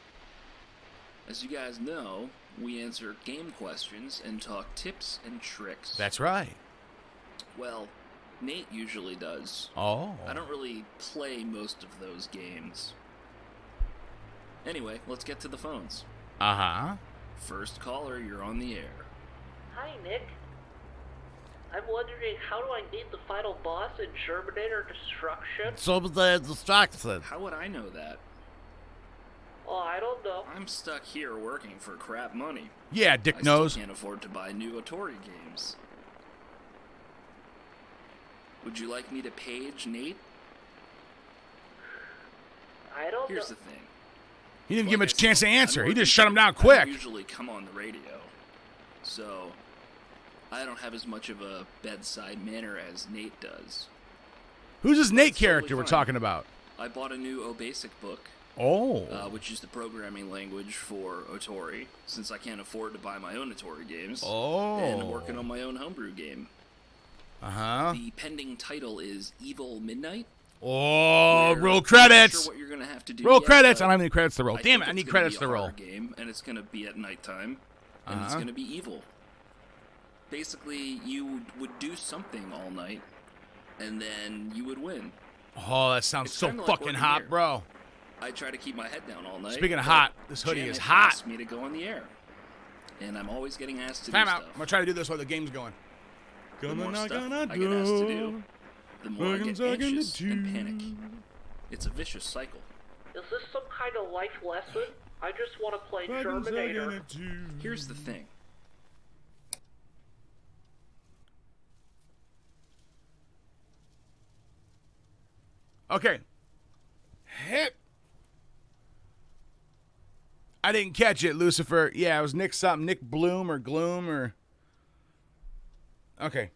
As you guys know, we answer game questions and talk tips and tricks. That's right. Well, Nate usually does. Oh. I don't really play most of those games. Anyway, let's get to the phones. Uh-huh. First caller, you're on the air. Hi, Nick. I'm wondering, how do I beat the final boss in Terminator Destruction? So the distraction. How would I know that? Oh, I don't know. I'm stuck here working for crap money. Yeah, Dick I knows. still can't afford to buy new Atari games. Would you like me to page Nate? I don't Here's know. the thing. He didn't give Like much I chance to said, answer. I'm He just working shut him for- down I don't quick. usually come on the radio, so I don't have as much of a bedside manner as Nate does. Who's this Nate It's totally character we're fine. talking about? I bought a new OBasic book, Oh. which is the programming language for Atari, since I can't afford to buy my own Atari games. Oh. And I'm working on my own homebrew game. Uh-huh. The pending title is Evil Midnight. Oh, where roll I'm credits. not sure what you're gonna have to do Roll yet, credits. I but don't have any credits to roll. Damn think it, I it's need gonna credits be to a roll. horror game, and it's gonna be at nighttime, and it's gonna be evil. Basically, you would do something all night, and then you would win. Oh, that sounds It's so kinda like fucking working hot, here. bro. I try to keep my head down all night. Speaking of but hot, this hoodie Jan is had hot. asked me to go on the air, and I'm always getting asked to Time do out. stuff. I'm gonna try to do this while the game's going. The more stuff I get asked to do, the more I get anxious and panic. It's a vicious cycle. Is this some kind of life lesson? I just want to play Terminator. Here's the thing. Okay. Hip. I didn't catch it, Lucifer. Yeah, it was Nick something. Nick Bloom or Gloom or... Okay.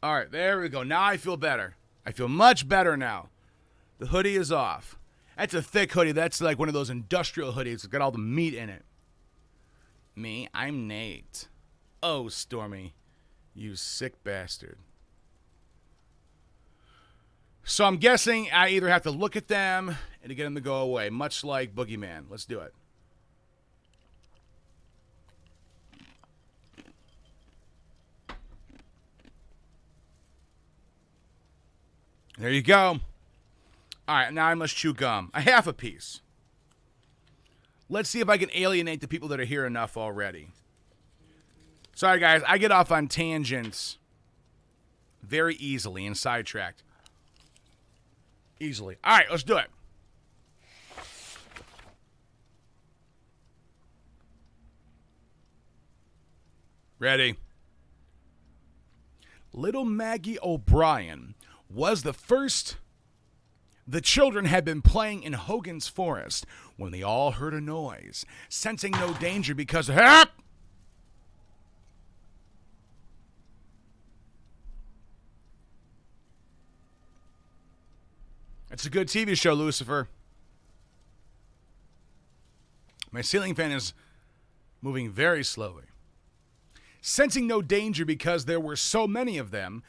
All right, there we go. Now I feel better. I feel much better now. The hoodie is off. That's a thick hoodie. That's like one of those industrial hoodies. It's got all the meat in it. Me, I'm Nate. Oh, Stormy, you sick bastard. So I'm guessing I either have to look at them and to get them to go away, much like Boogeyman. Let's do it. There you go. All right, now I must chew gum. A half a piece. Let's see if I can alienate the people that are here enough already. Sorry, guys. I get off on tangents very easily and sidetracked. Easily. All right, let's do it. Ready? Little Maggie O'Brien was the first. The children had been playing in Hogan's Forest when they all heard a noise, sensing no danger because help! It's a good TV show, Lucifer. My ceiling fan is moving very slowly. Sensing no danger because there were so many of them,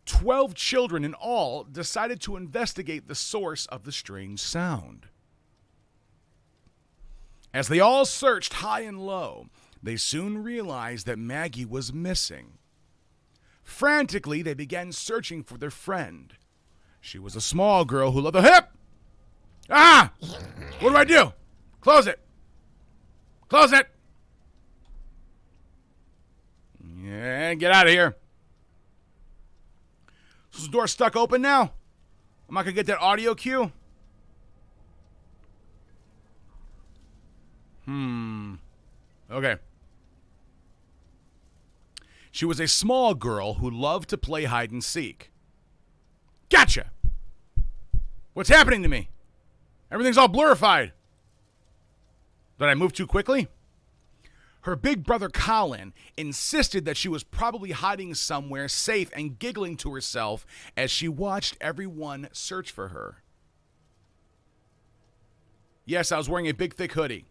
12 children in all decided to investigate the source of the strange sound. As they all searched high and low, they soon realized that Maggie was missing. Frantically, they began searching for their friend. She was a small girl who loved the hip. Ah! What do I do? Close it. Close it. Yeah, get out of here. Is the door stuck open now? Am I going to get that audio cue? Okay. She was a small girl who loved to play hide and seek. Gotcha! What's happening to me? Everything's all blurified. Did I move too quickly? Her big brother Colin insisted that she was probably hiding somewhere safe and giggling to herself as she watched everyone search for her. Yes, I was wearing a big, thick hoodie.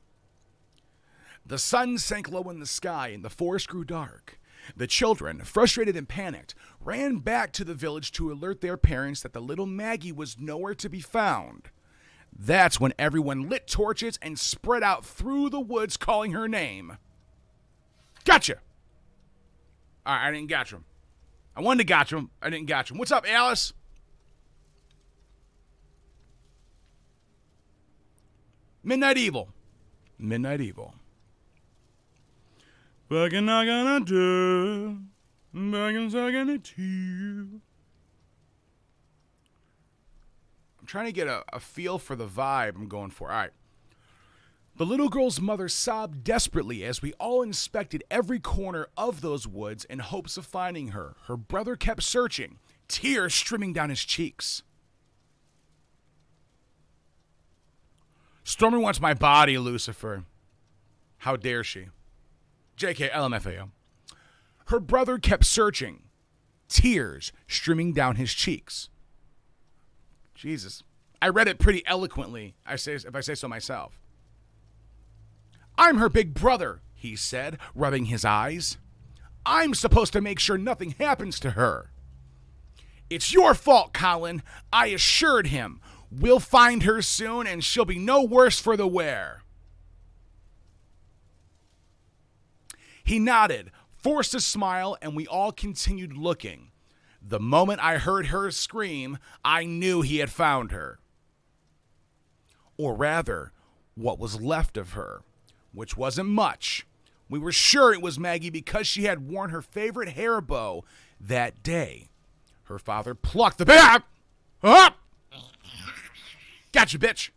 The sun sank low in the sky and the forest grew dark. The children, frustrated and panicked, ran back to the village to alert their parents that the little Maggie was nowhere to be found. That's when everyone lit torches and spread out through the woods calling her name. Gotcha! All right, I didn't gotcha him. I wanted to gotcha him. I didn't gotcha him. What's up, Alice? Midnight Evil. Midnight Evil. Fucking not gonna do. Back and sucking a tear. I'm trying to get a feel for the vibe I'm going for. All right. The little girl's mother sobbed desperately as we all inspected every corner of those woods in hopes of finding her. Her brother kept searching, tears streaming down his cheeks. Stormy wants my body, Lucifer. How dare she? JK, LMFAO. Her brother kept searching, tears streaming down his cheeks. Jesus. I read it pretty eloquently, if I say so myself. I'm her big brother, he said, rubbing his eyes. I'm supposed to make sure nothing happens to her. It's your fault, Colin, I assured him. We'll find her soon and she'll be no worse for the wear. He nodded, forced a smile, and we all continued looking. The moment I heard her scream, I knew he had found her. Or rather, what was left of her, which wasn't much. We were sure it was Maggie because she had worn her favorite hair bow that day. Her father plucked the up. Gotcha, bitch.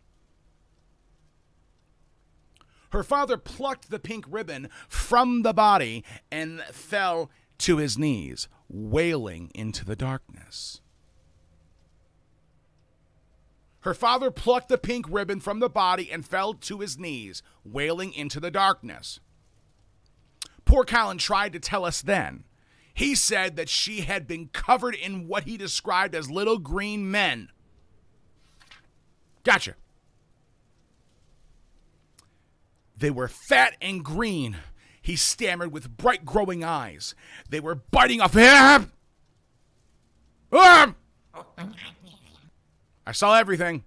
Her father plucked the pink ribbon from the body and fell to his knees, wailing into the darkness. Her father plucked the pink ribbon from the body and fell to his knees, wailing into the darkness. Poor Colin tried to tell us then. He said that she had been covered in what he described as little green men. Gotcha. They were fat and green, he stammered with bright growing eyes. They were biting off him. I saw everything.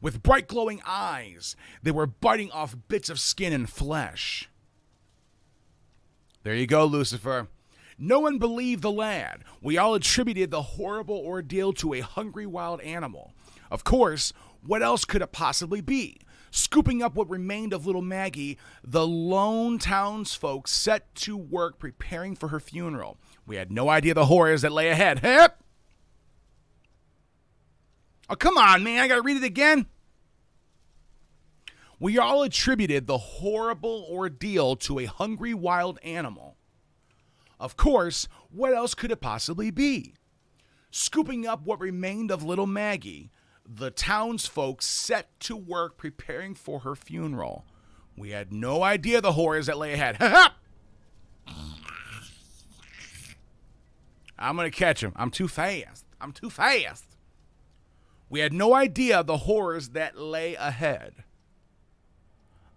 With bright glowing eyes, they were biting off bits of skin and flesh. There you go, Lucifer. No one believed the lad. We all attributed the horrible ordeal to a hungry wild animal. Of course, what else could it possibly be? Scooping up what remained of little Maggie, the lone townsfolk set to work preparing for her funeral. We had no idea the horrors that lay ahead. Hip! Oh, come on, man. I gotta read it again. We all attributed the horrible ordeal to a hungry wild animal. Of course, what else could it possibly be? Scooping up what remained of little Maggie, the townsfolk set to work preparing for her funeral. We had no idea the horrors that lay ahead. I'm going to catch him. I'm too fast. We had no idea the horrors that lay ahead.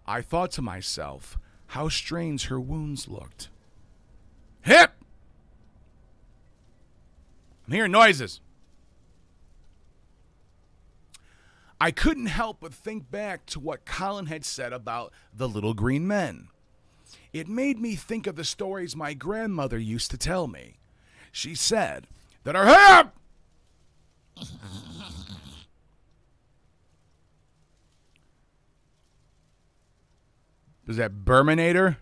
I thought to myself, how strange her wounds looked. Hip! I'm hearing noises. I couldn't help but think back to what Colin had said about the little green men. It made me think of the stories my grandmother used to tell me. She said that our hip! Is that Berminator?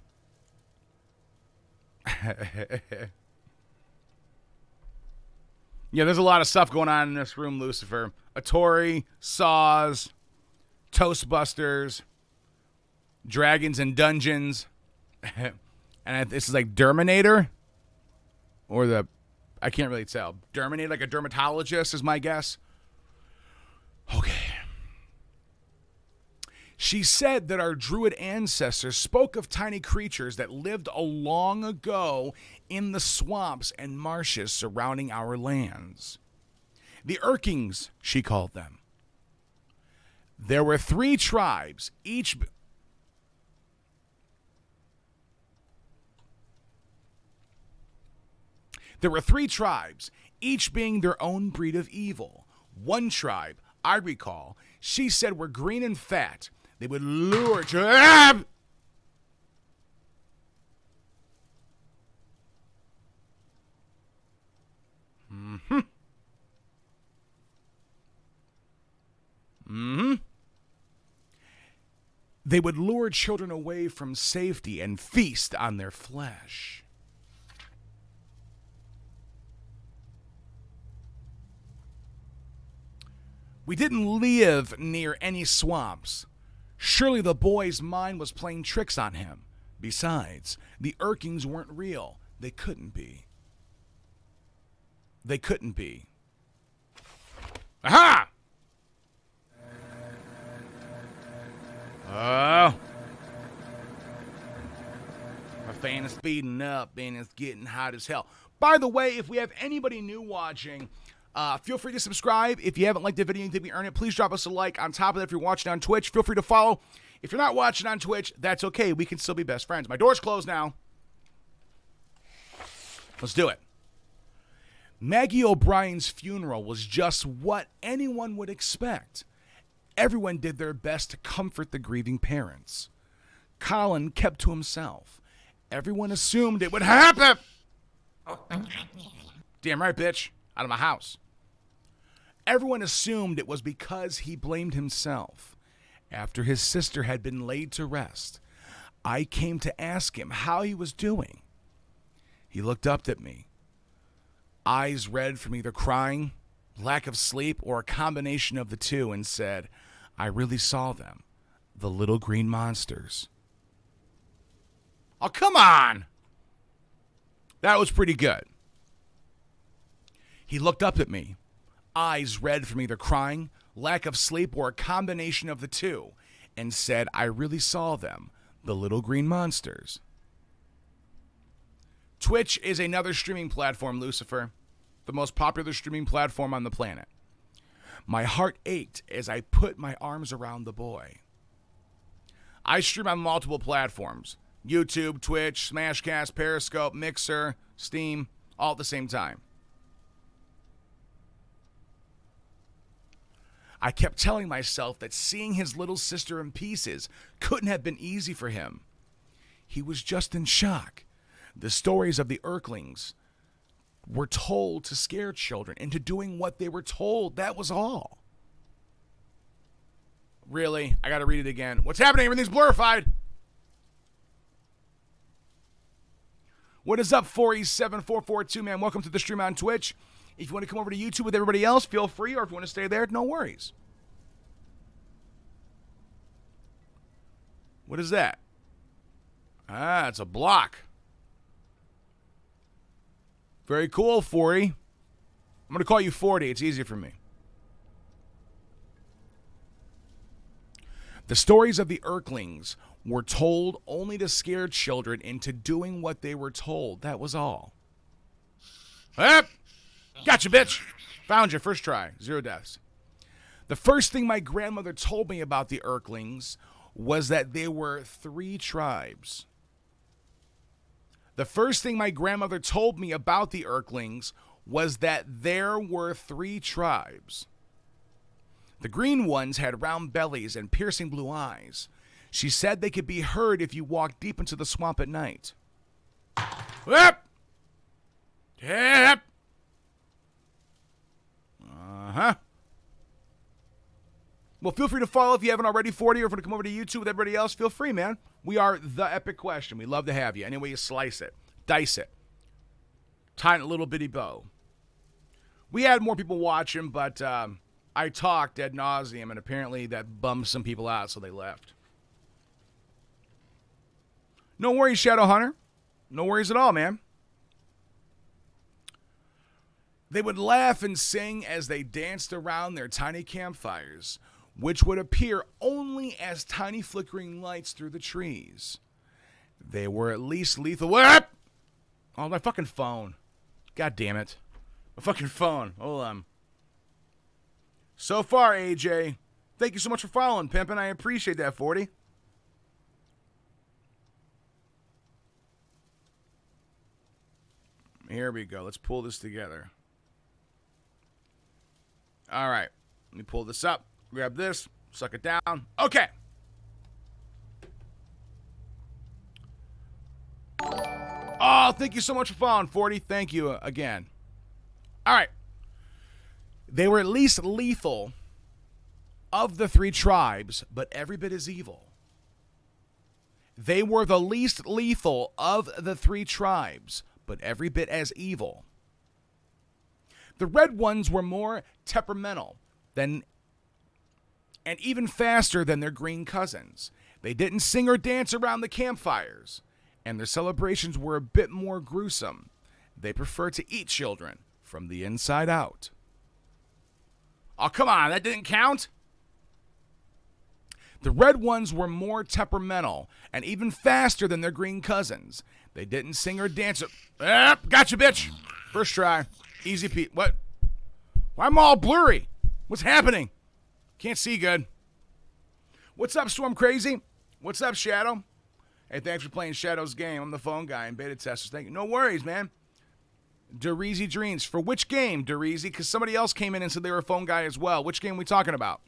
Yeah, there's a lot of stuff going on in this room, Lucifer. Atari, Saws, Toastbusters, Dragons and Dungeons. And this is like Derminator? Or I can't really tell. Derminator, like a dermatologist is my guess. Okay. She said that our druid ancestors spoke of tiny creatures that lived a long ago in the swamps and marshes surrounding our lands. The Urkings, she called them. There were 3 tribes, each... There were 3 tribes, each being their own breed of evil. One tribe, I recall, she said were green and fat. They would lure to... They would lure children away from safety and feast on their flesh. We didn't live near any swamps. Surely the boy's mind was playing tricks on him. Besides, the Urkings weren't real. They couldn't be. They couldn't be. Aha! Oh. My fan is speeding up and it's getting hot as hell. By the way, if we have anybody new watching, feel free to subscribe. If you haven't liked the video and think we earn it, please drop us a like. On top of that, if you're watching on Twitch, feel free to follow. If you're not watching on Twitch, that's okay. We can still be best friends. My door's closed now. Let's do it. Maggie O'Brien's funeral was just what anyone would expect. Everyone did their best to comfort the grieving parents. Colin kept to himself. Everyone assumed it would happen. Damn right, bitch. Out of my house. Everyone assumed it was because he blamed himself. After his sister had been laid to rest, I came to ask him how he was doing. He looked up at me, eyes red from either crying, lack of sleep, or a combination of the two, and said, I really saw them, the little green monsters. Oh, come on! That was pretty good. He looked up at me, eyes red from either crying, lack of sleep, or a combination of the two, and said, I really saw them, the little green monsters. Twitch is another streaming platform, Lucifer, the most popular streaming platform on the planet. My heart ached as I put my arms around the boy. I stream on multiple platforms, YouTube, Twitch, Smashcast, Periscope, Mixer, Steam, all at the same time. I kept telling myself that seeing his little sister in pieces couldn't have been easy for him. He was just in shock. The stories of the Urklings were told to scare children into doing what they were told. That was all. Really? I gotta read it again. What's happening? Everything's blurified. What is up, 4E7442, man? Welcome to the stream on Twitch. If you want to come over to YouTube with everybody else, feel free. Or if you want to stay there, no worries. What is that? Ah, it's a block. Very cool, 40. I'm going to call you 40. It's easier for me. The stories of the Urklings were told only to scare children into doing what they were told. That was all. Yep. Gotcha, bitch. Found you. First try. 0 deaths. The first thing my grandmother told me about the Urklings was that there were 3 tribes. The first thing my grandmother told me about the Urklings was that there were 3 tribes. The green ones had round bellies and piercing blue eyes. She said they could be heard if you walked deep into the swamp at night. Yep. Yep. Uh-huh. Well, feel free to follow if you haven't already, 40, or if you want to come over to YouTube with everybody else, feel free, man. We are The Epic Question. We love to have you. Any way you slice it, dice it, tie it in a little bitty bow. We had more people watching, but I talked ad nauseum, and apparently that bummed some people out, so they left. No worries, Shadow Hunter. No worries at all, man. They would laugh and sing as they danced around their tiny campfires, which would appear only as tiny flickering lights through the trees. They were at least lethal. What? Oh, my fucking phone. God damn it. My fucking phone. Hold on. So far, AJ, thank you so much for following, Pimpin'. I appreciate that, 40. Here we go. Let's pull this together. All right. Let me pull this up. Grab this. Suck it down. Okay. Oh, thank you so much for following, 40. Thank you again. All right. They were at least lethal of the 3 tribes, but every bit as evil. They were the least lethal of the 3 tribes, but every bit as evil. The red ones were more temperamental than and even faster than their green cousins. They didn't sing or dance around the campfires, and their celebrations were a bit more gruesome. They prefer to eat children from the inside out. Oh, come on, that didn't count? The red ones were more temperamental and even faster than their green cousins. They didn't sing or dance. Gotcha, bitch. First try. Easy peat. What? Why am I all blurry? What's happening? Can't see good. What's up, Storm Crazy? What's up, Shadow? Hey, thanks for playing Shadow's game. I'm the phone guy and beta testers. Thank you. No worries, man. Dereezy Dreams. For which game, Dereezy? Because somebody else came in and said they were a phone guy as well. Which game are we talking about?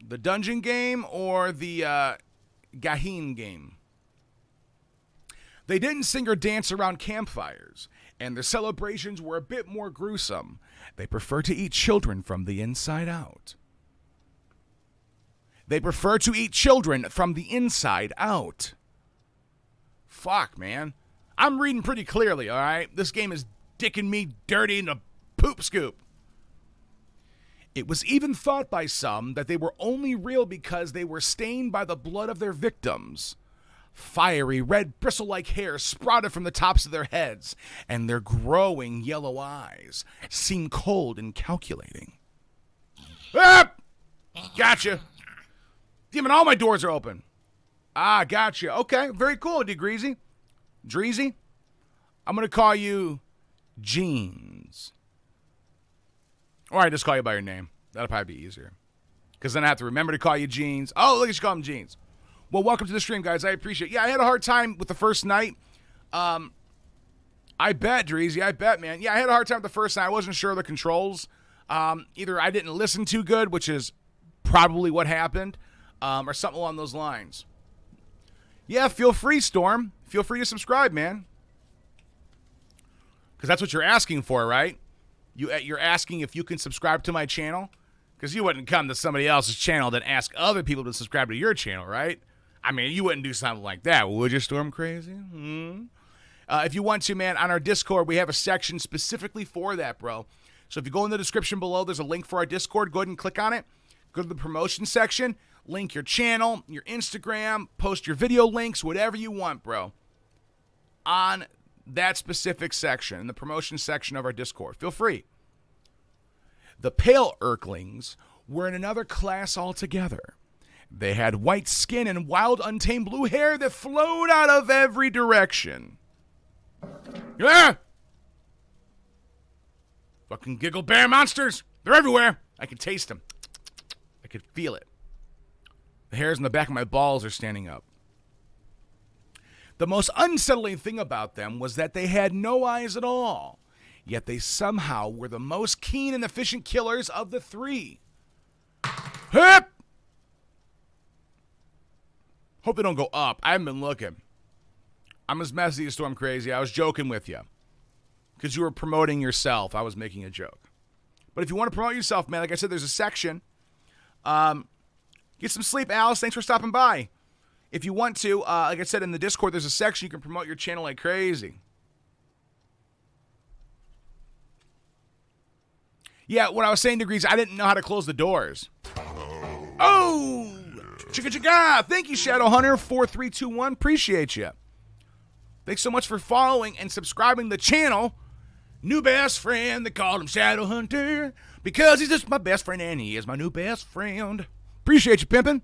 The dungeon game or the Gehenna game? They didn't sing or dance around campfires, and their celebrations were a bit more gruesome. They prefer to eat children from the inside out. They prefer to eat children from the inside out. Fuck, man. I'm reading pretty clearly, all right? This game is dicking me dirty in a poop scoop. It was even thought by some that they were only real because they were stained by the blood of their victims. Fiery red bristle-like hair sprouted from the tops of their heads, and their growing yellow eyes seemed cold and calculating. Ah! Gotcha. Damn it, all my doors are open. Ah, gotcha. Okay, very cool, Degreasy. Dreezy. I'm going to call you Jeans. Or I just call you by your name. That'll probably be easier. Because then I have to remember to call you Jeans. Oh, look, you call him Jeans. Well, welcome to the stream, guys. I appreciate it. Yeah, I had a hard time with the first night. I bet, Dreezy. I bet, man. Yeah, I had a hard time with the first night. I wasn't sure of the controls. Either I didn't listen too good, which is probably what happened, or something along those lines. Yeah, feel free, Storm. Feel free to subscribe, man. Because that's what you're asking for, right? You're asking if you can subscribe to my channel? Because you wouldn't come to somebody else's channel and ask other people to subscribe to your channel, right? I mean, you wouldn't do something like that, would you, Storm Crazy? If you want to, man, on our Discord, we have a section specifically for that, bro. So if you go in the description below, there's a link for our Discord. Go ahead and click on it. Go to the promotion section. Link your channel, your Instagram, post your video links, whatever you want, bro, on that specific section, in the promotion section of our Discord. Feel free. The Pale Urklings were in another class altogether. They had white skin and wild, untamed blue hair that flowed out of every direction. Yeah! Fucking giggle bear monsters. They're everywhere. I can taste them. I can feel it. The hairs on the back of my balls are standing up. The most unsettling thing about them was that they had no eyes at all, yet they somehow were the most keen and efficient killers of the three. Hip! Hope they don't go up. I haven't been looking. I'm as messy as Storm Crazy. I was joking with you. Because you were promoting yourself. I was making a joke. But if you want to promote yourself, man, like I said, there's a section. Get some sleep, Alice. Thanks for stopping by. If you want to, like I said, in the Discord, there's a section you can promote your channel like crazy. Yeah, what I was saying, Degrees, I didn't know how to close the doors. Oh! Chicka chicka! Thank you, Shadowhunter4321. Appreciate you. Thanks so much for following and subscribing to the channel. New best friend, they call him Shadowhunter, because he's just my best friend and he is my new best friend. Appreciate you, pimpin'.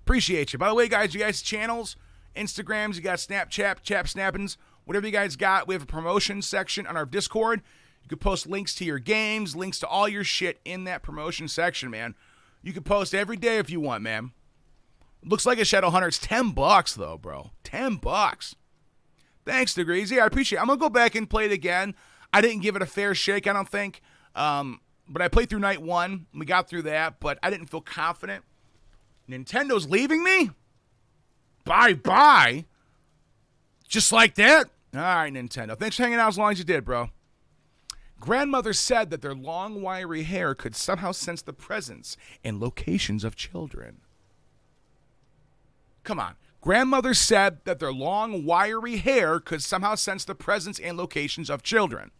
Appreciate you. By the way, guys, you guys' channels, Instagrams, you got Snapchat, Chap Snappins, whatever you guys got. We have a promotion section on our Discord. You can post links to your games, links to all your shit in that promotion section, man. You can post every day if you want, man. Looks like a Shadowhunter. It's $10, though, bro. $10. Thanks, Degreasy. I appreciate it. I'm going to go back and play it again. I didn't give it a fair shake, I don't think. But I played through night one. We got through that, but I didn't feel confident. Nintendo's leaving me? Bye-bye? Just like that? All right, Nintendo. Thanks for hanging out as long as you did, bro. Grandmother said that their long, wiry hair could somehow sense the presence and locations of children. Come on. Grandmother said that their long, wiry hair could somehow sense the presence and locations of children.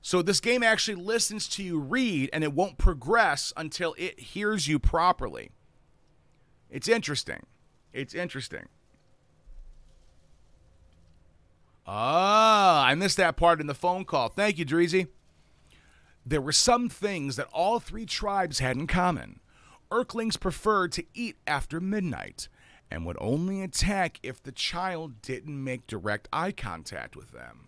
So this game actually listens to you read, and it won't progress until it hears you properly. It's interesting. It's interesting. Ah, I missed that part in the phone call. Thank you, Dreezy. There were some things that all three tribes had in common. Urklings preferred to eat after midnight and would only attack if the child didn't make direct eye contact with them.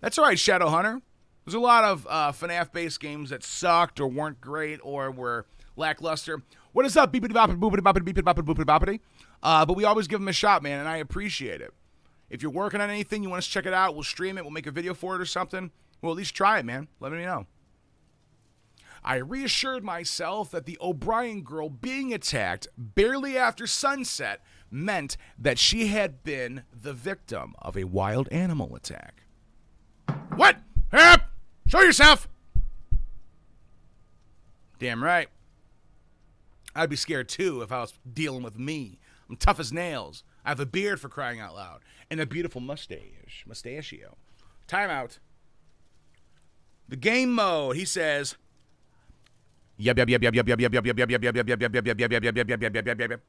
That's all right, Shadowhunter. There's a lot of FNAF-based games that sucked or weren't great or were lackluster. What is up, beepity-boppity, boopity-boppity, beepity-boppity, boopity-boppity? But we always give them a shot, man, and I appreciate it. If you're working on anything, you want us to check it out, we'll stream it, we'll make a video for it or something. We'll at least try it, man. Let me know. I reassured myself that the O'Brien girl being attacked barely after sunset meant that she had been the victim of a wild animal attack. What? Up! Show yourself! Damn right. I'd be scared too if I was dealing with me. I'm tough as nails. I have a beard, for crying out loud, and a beautiful mustachio. Timeout. The game mode, he says. Yep.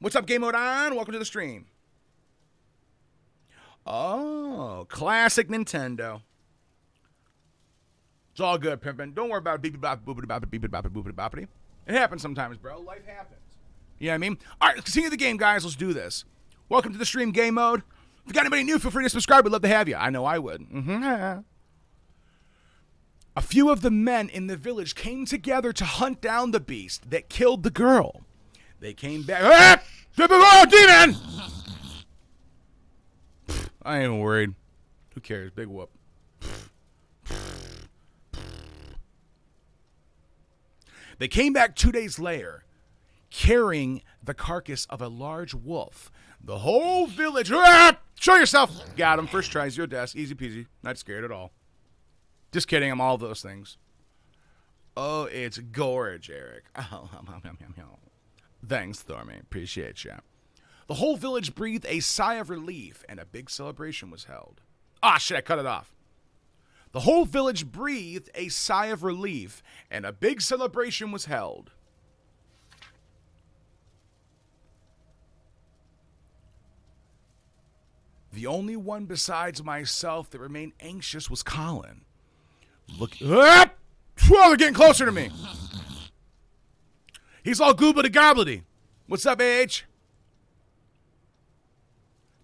What's up, game mode on? Welcome to the stream. Oh, classic Nintendo. It's all good, Pimpin'. Don't worry about beepity-boppity. It happens sometimes, bro. Life happens. You know what I mean? All right, let's continue the game, guys. Let's do this. Welcome to the stream, game mode. If you got anybody new, feel free to subscribe. We'd love to have you. I know I would. A few of the men in the village came together to hunt down the beast that killed the girl. They came back. Oh, demon! I ain't even worried. Who cares? Big whoop. They came back 2 days later, carrying the carcass of a large wolf. The whole village. Show yourself! Got him. First try, 0 deaths. Easy peasy. Not scared at all. Just kidding. I'm all those things. Oh, it's gorge, Eric. Oh, thanks, Thormy. Appreciate you. The whole village breathed a sigh of relief, and a big celebration was held. Ah, shit, I cut it off. The whole village breathed a sigh of relief, and a big celebration was held. The only one besides myself that remained anxious was Colin. Look, oh, they're getting closer to me. He's all goobly-gobbledy. What's up, AH?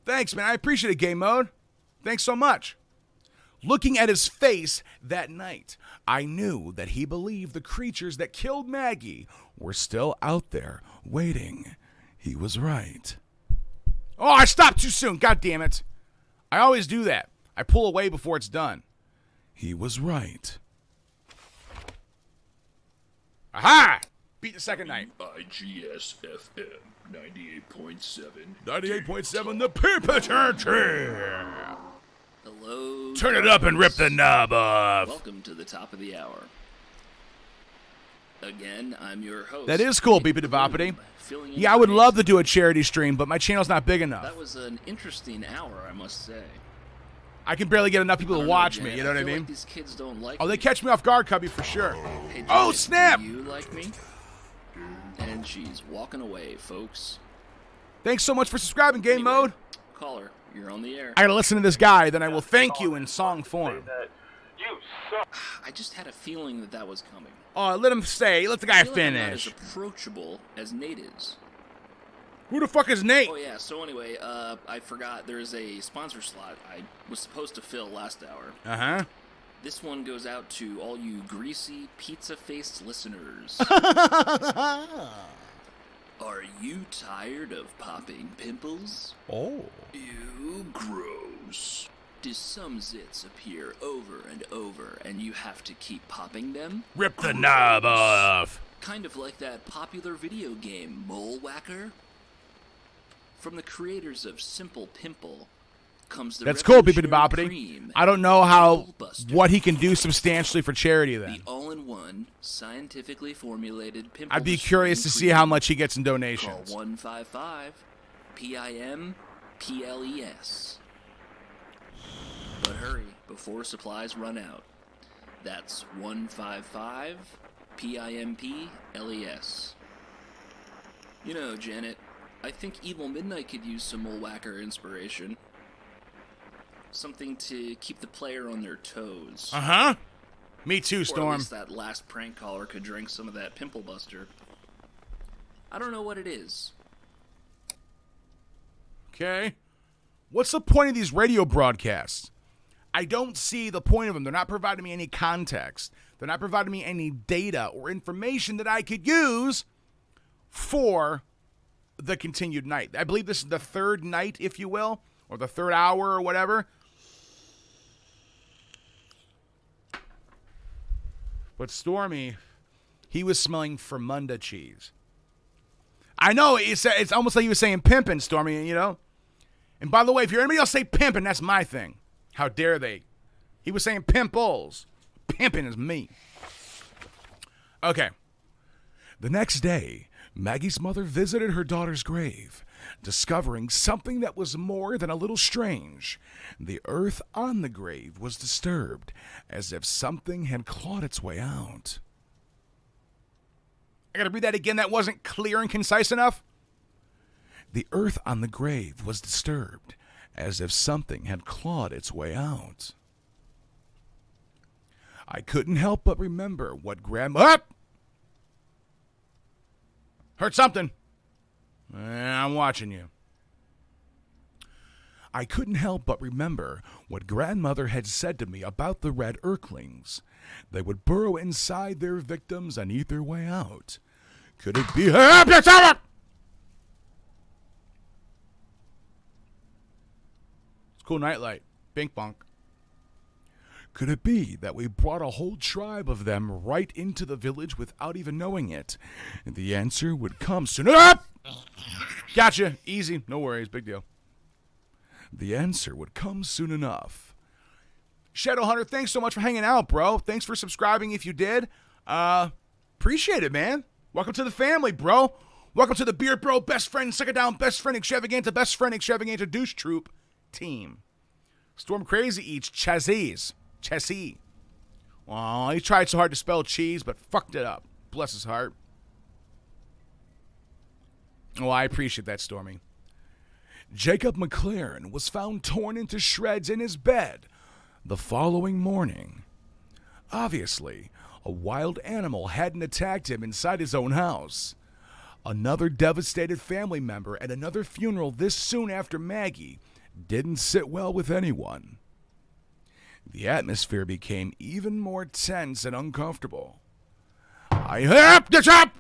Thanks, man. I appreciate it, game mode. Thanks so much. Looking at his face that night, I knew that he believed the creatures that killed Maggie were still out there waiting. He was right. Oh, I stopped too soon. God damn it. I always do that. I pull away before it's done. He was right. Aha! Beat the second night. IGS FM 98.7. 98.7, the PIMPIN. Hello. Turn it up and rip the knob off. Welcome to the top of the hour. Again, I'm your host. That is cool, beepity boppity. Yeah, I would love to do a charity stream, but my channel's not big enough. That was an interesting hour, I must say. I can barely get enough people to watch me, you know what I mean? Like these kids don't like they catch me off guard, Cubby, for sure. Hey, oh, Janet, snap! Do you like me? And she's walking away, folks. Thanks so much for subscribing, game mode. Caller, you're on the air. I gotta listen to this guy, then I will thank you in song form. I just had a feeling that was coming. Oh, let him stay. Let the guy finish. I'm not as approachable as Nate is. Who the fuck is Nate? Oh, yeah, so anyway, I forgot there's a sponsor slot I was supposed to fill last hour. Uh-huh. This one goes out to all you greasy, pizza-faced listeners. Are you tired of popping pimples? Oh. Ew, gross. Do some zits appear over and over and you have to keep popping them? Rip the knob off. Kind of like that popular video game, Mole Whacker. From the creators of Simple Pimple comes the That's cool, beepity revolutionary boppity. cream, I don't know Pimple Buster. what he can do substantially for charity then. The all-in-one, scientifically formulated pimple I'd be curious to see how much he gets in donations. Call 155 PIMPLES. But hurry, before supplies run out. That's 155 PIMPLES. You know, Janet, I think Evil Midnight could use some old whacker inspiration. Something to keep the player on their toes. Uh-huh. Me too, Storm. Or at least that last prank caller could drink some of that Pimple Buster. I don't know what it is. Okay. What's the point of these radio broadcasts? I don't see the point of them. They're not providing me any context. They're not providing me any data or information that I could use for the continued night. I believe this is the third night, if you will, or the third hour or whatever. But Stormy, he was smelling Fermunda cheese. I know, it's almost like he was saying pimpin', Stormy, you know? And by the way, if you hear anybody else say pimpin', that's my thing. How dare they? He was saying pimples. Pimpin' is me. Okay. The next day, Maggie's mother visited her daughter's grave, discovering something that was more than a little strange. The earth on the grave was disturbed, as if something had clawed its way out. I gotta read that again. That wasn't clear and concise enough. The earth on the grave was disturbed, as if something had clawed its way out. I couldn't help but remember what Grandma... Heard something. I'm watching you. I couldn't help but remember what Grandmother had said to me about the red Urklings. They would burrow inside their victims and eat their way out. Could it be... It's cool nightlight. Bink bonk. Could it be that we brought a whole tribe of them right into the village without even knowing it? And the answer would come soon. Gotcha. Easy. No worries. Big deal. The answer would come soon enough. Shadow Hunter, thanks so much for hanging out, bro. Thanks for subscribing if you did. Appreciate it, man. Welcome to the family, bro. Welcome to the Beard Bro Best Friend, Second Down, Best Friend Extravaganza, Best Friend Extravaganza Douche Troop team. Storm Crazy eats chassis. Chassis. Well, he tried so hard to spell cheese, but fucked it up. Bless his heart. Oh, I appreciate that, Stormy. Jacob McLaren was found torn into shreds in his bed the following morning. Obviously, a wild animal hadn't attacked him inside his own house. Another devastated family member at another funeral this soon after Maggie didn't sit well with anyone. The atmosphere became even more tense and uncomfortable. I have this up!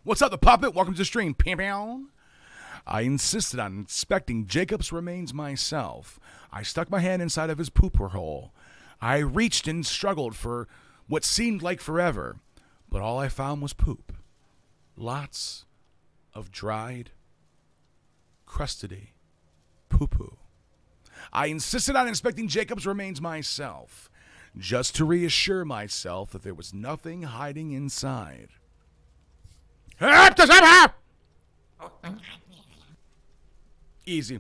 What's up, the puppet? Welcome to the stream. Pimpin'. I insisted on inspecting Jacob's remains myself. I stuck my hand inside of his pooper hole. I reached and struggled for what seemed like forever, but all I found was poop. Lots of dried, crustedy poo-poo. I insisted on inspecting Jacob's remains myself, just to reassure myself that there was nothing hiding inside. Easy.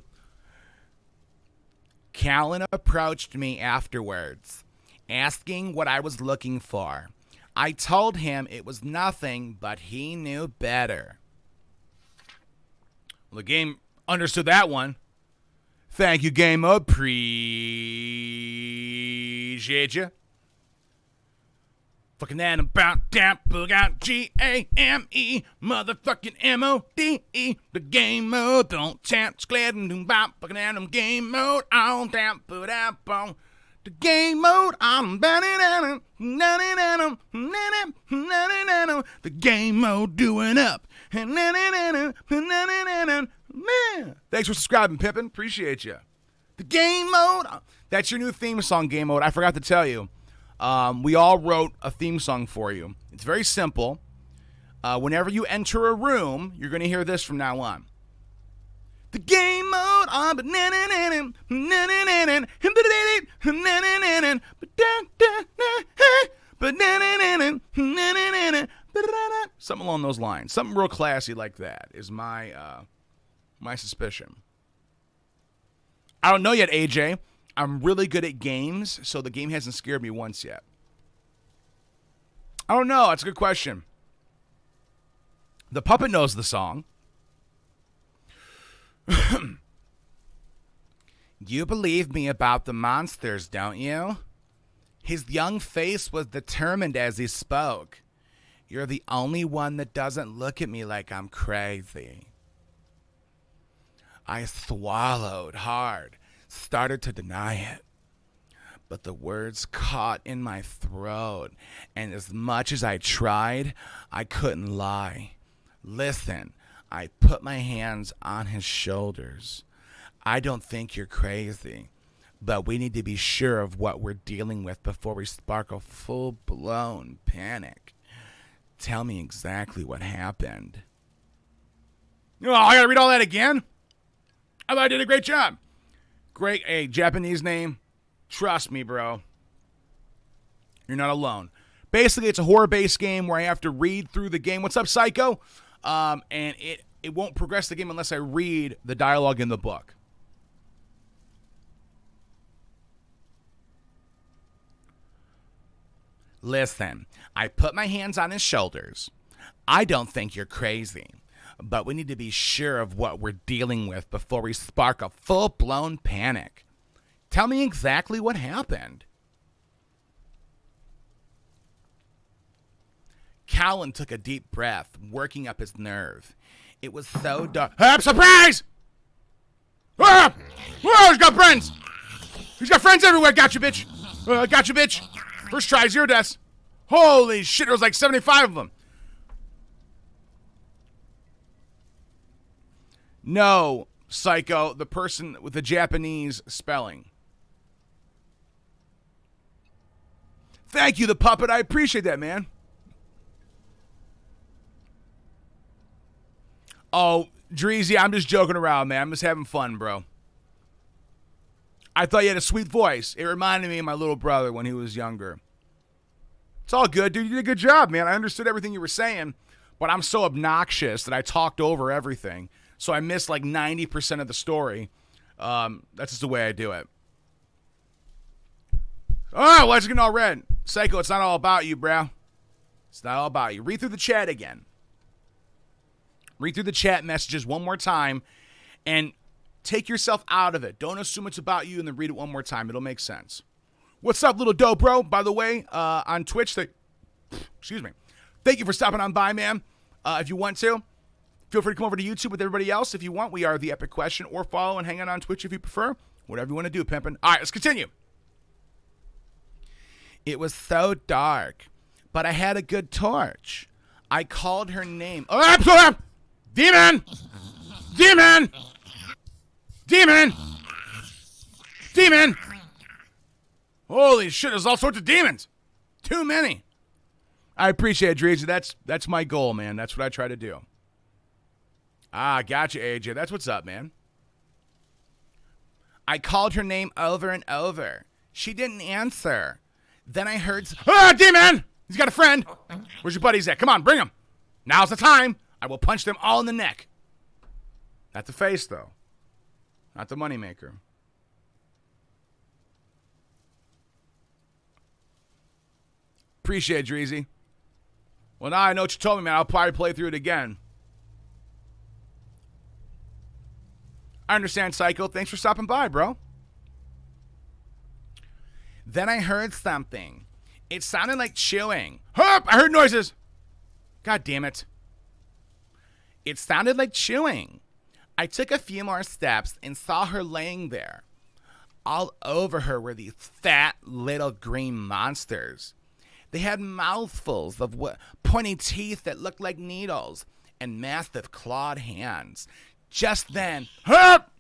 Callan approached me afterwards, asking what I was looking for. I told him it was nothing, but he knew better. Well, the game understood that one. Thank you, Game Mode. Appreciate you. Fucking that about that book out G-A-M-E motherfucking M-O-D-E. The game mode don't tap glad and do bop fucking Adam game mode on tap put up on the game mode on the game mode doing up. Thanks for subscribing, Pimpin'. Appreciate you. The game mode. That's your new theme song, Game Mode. I forgot to tell you. We all wrote a theme song for you. It's very simple. Whenever you enter a room, you're going to hear this from now on. The game mode on Something along those lines. Something real classy like that is my my suspicion. I don't know yet, AJ. I'm really good at games, so the game hasn't scared me once yet. I don't know. That's a good question. The puppet knows the song. You believe me about the monsters, don't you? His young face was determined as he spoke. You're the only one that doesn't look at me like I'm crazy. I swallowed hard, started to deny it. But the words caught in my throat, and as much as I tried, I couldn't lie. Listen, I put my hands on his shoulders. I don't think you're crazy, but we need to be sure of what we're dealing with before we spark a full-blown panic. Tell me exactly what happened. Oh, I gotta read all that again? I thought I did a great job. Great, a Japanese name. Trust me, bro. You're not alone. Basically, it's a horror-based game where I have to read through the game. What's up, Psycho? And it won't progress the game unless I read the dialogue in the book. Listen, I put my hands on his shoulders. I don't think you're crazy, but we need to be sure of what we're dealing with before we spark a full-blown panic. Tell me exactly what happened. Callan took a deep breath, working up his nerve. It was so dark. Surprise! Ah! Oh, he's got friends! He's got friends everywhere! Gotcha, bitch! Gotcha, bitch! First try, 0 deaths. Holy shit, there was like 75 of them. No, Psycho, the person with the Japanese spelling. Thank you, the puppet. I appreciate that, man. Oh, Dreezy, I'm just joking around, man. I'm just having fun, bro. I thought you had a sweet voice. It reminded me of my little brother when he was younger. It's all good, dude. You did a good job, man. I understood everything you were saying, but I'm so obnoxious that I talked over everything. So I missed like 90% of the story. That's just the way I do it. Oh, why is it getting all red? Psycho, it's not all about you, bro. It's not all about you. Read through the chat again. Read through the chat messages one more time and take yourself out of it. Don't assume it's about you and then read it one more time. It'll make sense. What's up, little dope, bro? By the way, on Twitch, excuse me. Thank you for stopping on by, man. If you want to, feel free to come over to YouTube with everybody else if you want. We are The Epic Question, or follow and hang out on Twitch if you prefer. Whatever you want to do, pimpin'. All right, let's continue. It was so dark, but I had a good torch. I called her name. Oh, Demon! Demon! Demon! Demon! Holy shit, there's all sorts of demons. Too many. I appreciate it, Dreezy. That's my goal, man. That's what I try to do. Ah, gotcha, AJ. That's what's up, man. I called her name over and over. She didn't answer. Then I heard... Ah, demon! He's got a friend. Where's your buddies at? Come on, bring him. Now's the time. I will punch them all in the neck. Not the face, though. Not the moneymaker. Appreciate it, Dreezy. Well, now I know what you told me, man. I'll probably play through it again. I understand, Psycho. Thanks for stopping by, bro. Then I heard something. It sounded like chewing. Hup! I heard noises. God damn it. It sounded like chewing. I took a few more steps and saw her laying there. All over her were these fat little green monsters. They had mouthfuls of pointy teeth that looked like needles and massive clawed hands. Just then, hup!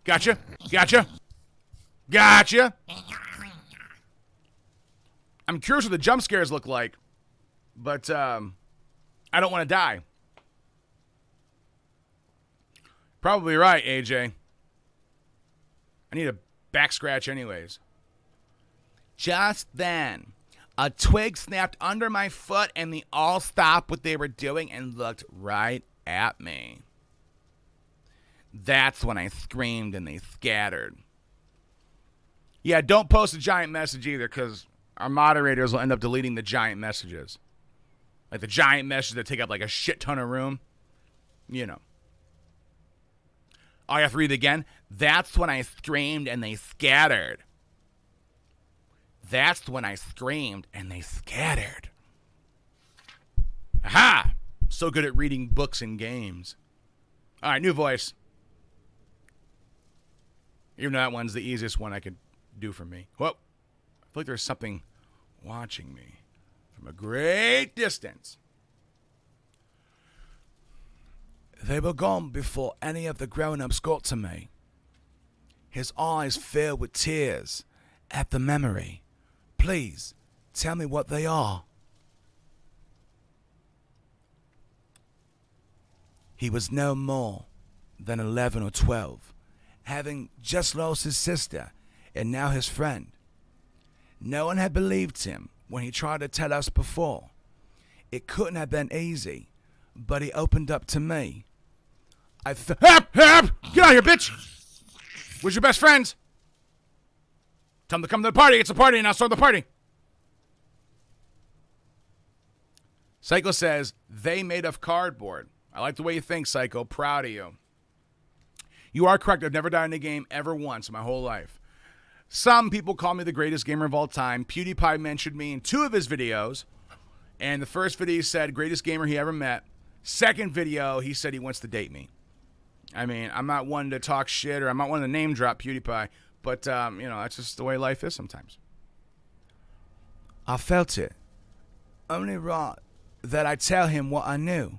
Gotcha, gotcha, gotcha. I'm curious what the jump scares look like, but I don't want to die. Probably right, AJ. I need a back scratch anyways. Just then, A twig snapped under my foot, and they all stopped what they were doing and looked right at me. That's when I screamed and they scattered. Yeah, don't post a giant message either, because our moderators will end up deleting the giant messages. Like the giant messages that take up like a shit ton of room. You know. I have to read it again. That's when I screamed and they scattered. That's when I screamed and they scattered. Aha! So good at reading books and games. All right, new voice. Even though that one's the easiest one I could do for me. Whoa. I feel like there's something watching me from a great distance. They were gone before any of the grown-ups got to me. His eyes filled with tears at the memory. Please, tell me what they are. He was no more than 11 or 12, having just lost his sister and now his friend. No one had believed him when he tried to tell us before. It couldn't have been easy, but he opened up to me. Get out of here, bitch! Where's your best friends? Tell them to come to the party. It's a party, and I'll start the party. Psycho says, they made of cardboard. I like the way you think, Psycho. Proud of you. You are correct. I've never died in a game ever once in my whole life. Some people call me the greatest gamer of all time. PewDiePie mentioned me in 2 of his videos. And the first video he said, greatest gamer he ever met. Second video, he said he wants to date me. I mean, I'm not one to talk shit, or I'm not one to name drop PewDiePie. But, you know, that's just the way life is sometimes. I felt it. Only right that I tell him what I knew.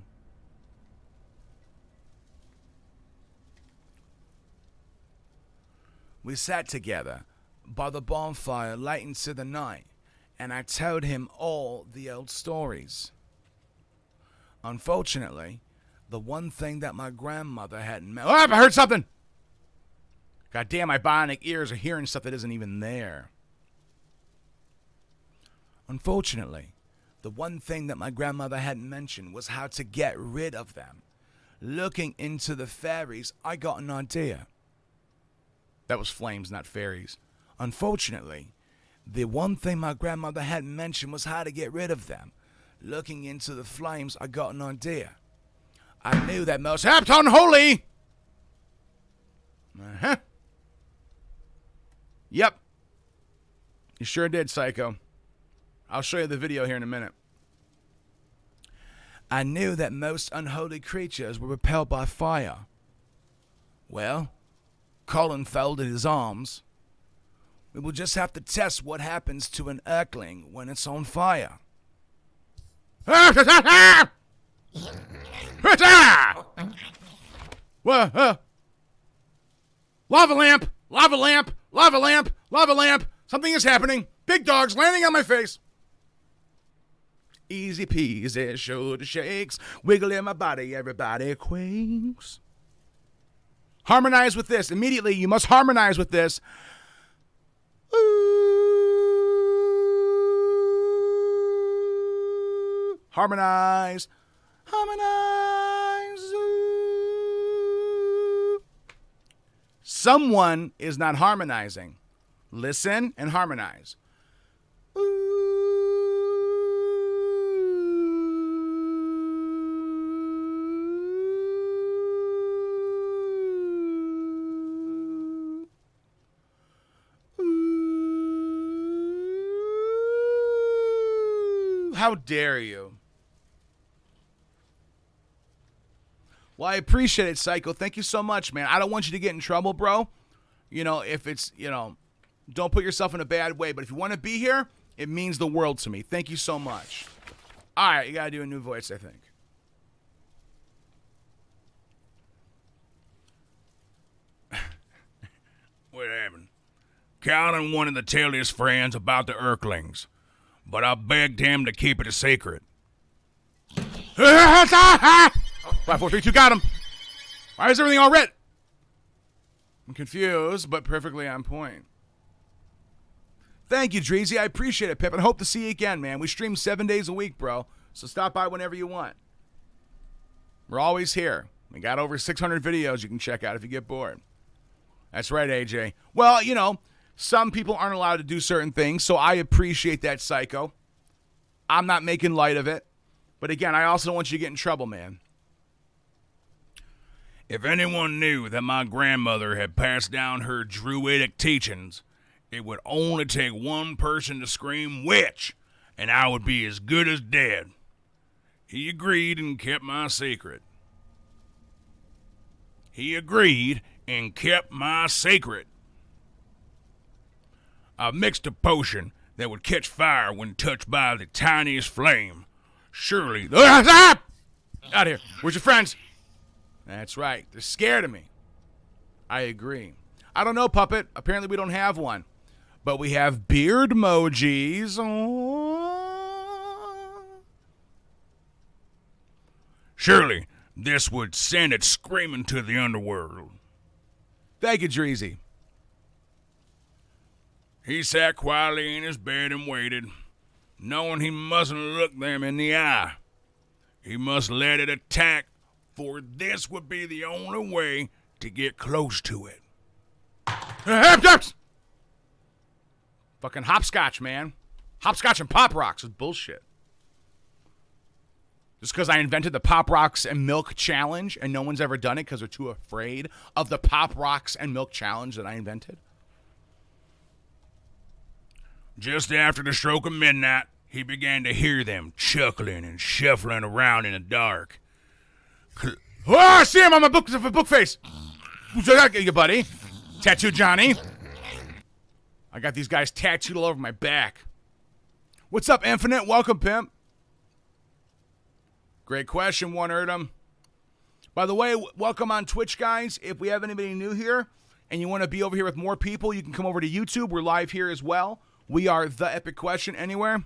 We sat together by the bonfire late into the night, and I told him all the old stories. Unfortunately, the one thing that my grandmother hadn't... Oh, I heard something! God damn, my bionic ears are hearing stuff that isn't even there. Unfortunately, the one thing that my grandmother hadn't mentioned was how to get rid of them. Looking into the fairies, I got an idea. That was flames, not fairies. Unfortunately, the one thing my grandmother hadn't mentioned was how to get rid of them. Looking into the flames, I got an idea. I knew that most unholy. Yep. You sure did, Psycho. I'll show you the video here in a minute. I knew that most unholy creatures were repelled by fire. Well, Colin folded his arms. We will just have to test what happens to an Earthling when it's on fire. Lava lamp! Lava lamp! Lava lamp! Lava lamp! Something is happening. Big dogs landing on my face. Easy peasy, shoulder shakes. Wiggle in my body, everybody quakes. Harmonize with this. Immediately, you must harmonize with this. Ooh. Harmonize. Harmonize. Ooh. Someone is not harmonizing. Listen and harmonize. How dare you? Well, I appreciate it, Psycho. Thank you so much, man. I don't want you to get in trouble, bro. You know, if it's, you know, don't put yourself in a bad way. But if you want to be here, it means the world to me. Thank you so much. All right, you got to do a new voice, I think. What happened? Calvin wanted to tell his friends about the Earthlings, but I begged him to keep it a secret. 5, 4, 3, 2, got him. Why is everything all red? I'm confused, but perfectly on point. Thank you, Dreezy. I appreciate it, Pip, and hope to see you again, man. We stream 7 days a week, bro. So stop by whenever you want. We're always here. We got over 600 videos you can check out if you get bored. That's right, AJ. Well, you know, some people aren't allowed to do certain things, so I appreciate that, Psycho. I'm not making light of it. But again, I also don't want you to get in trouble, man. If anyone knew that my grandmother had passed down her druidic teachings, it would only take one person to scream witch, and I would be as good as dead. He agreed and kept my secret. I mixed a potion that would catch fire when touched by the tiniest flame. Surely... Out of here. Where's your friends? That's right. They're scared of me. I agree. I don't know, Puppet. Apparently we don't have one. But we have beard emojis. Surely this would send it screaming to the underworld. Thank you, Dreezy. He sat quietly in his bed and waited, knowing he mustn't look them in the eye. He must let it attack, for this would be the only way to get close to it. Fucking hopscotch, man. Hopscotch and Pop Rocks is bullshit. Just because I invented the Pop Rocks and Milk Challenge and no one's ever done it because they're too afraid of the Pop Rocks and Milk Challenge that I invented. Just after the stroke of midnight, he began to hear them chuckling and shuffling around in the dark. Oh, I see him on my book face. You buddy. Tattoo Johnny. I got these guys tattooed all over my back. What's up, Infinite? Welcome, pimp. Great question, One Erdem. By the way, welcome on Twitch, guys. If we have anybody new here and you want to be over here with more people, you can come over to YouTube. We're live here as well. We are The Epic Question Anywhere.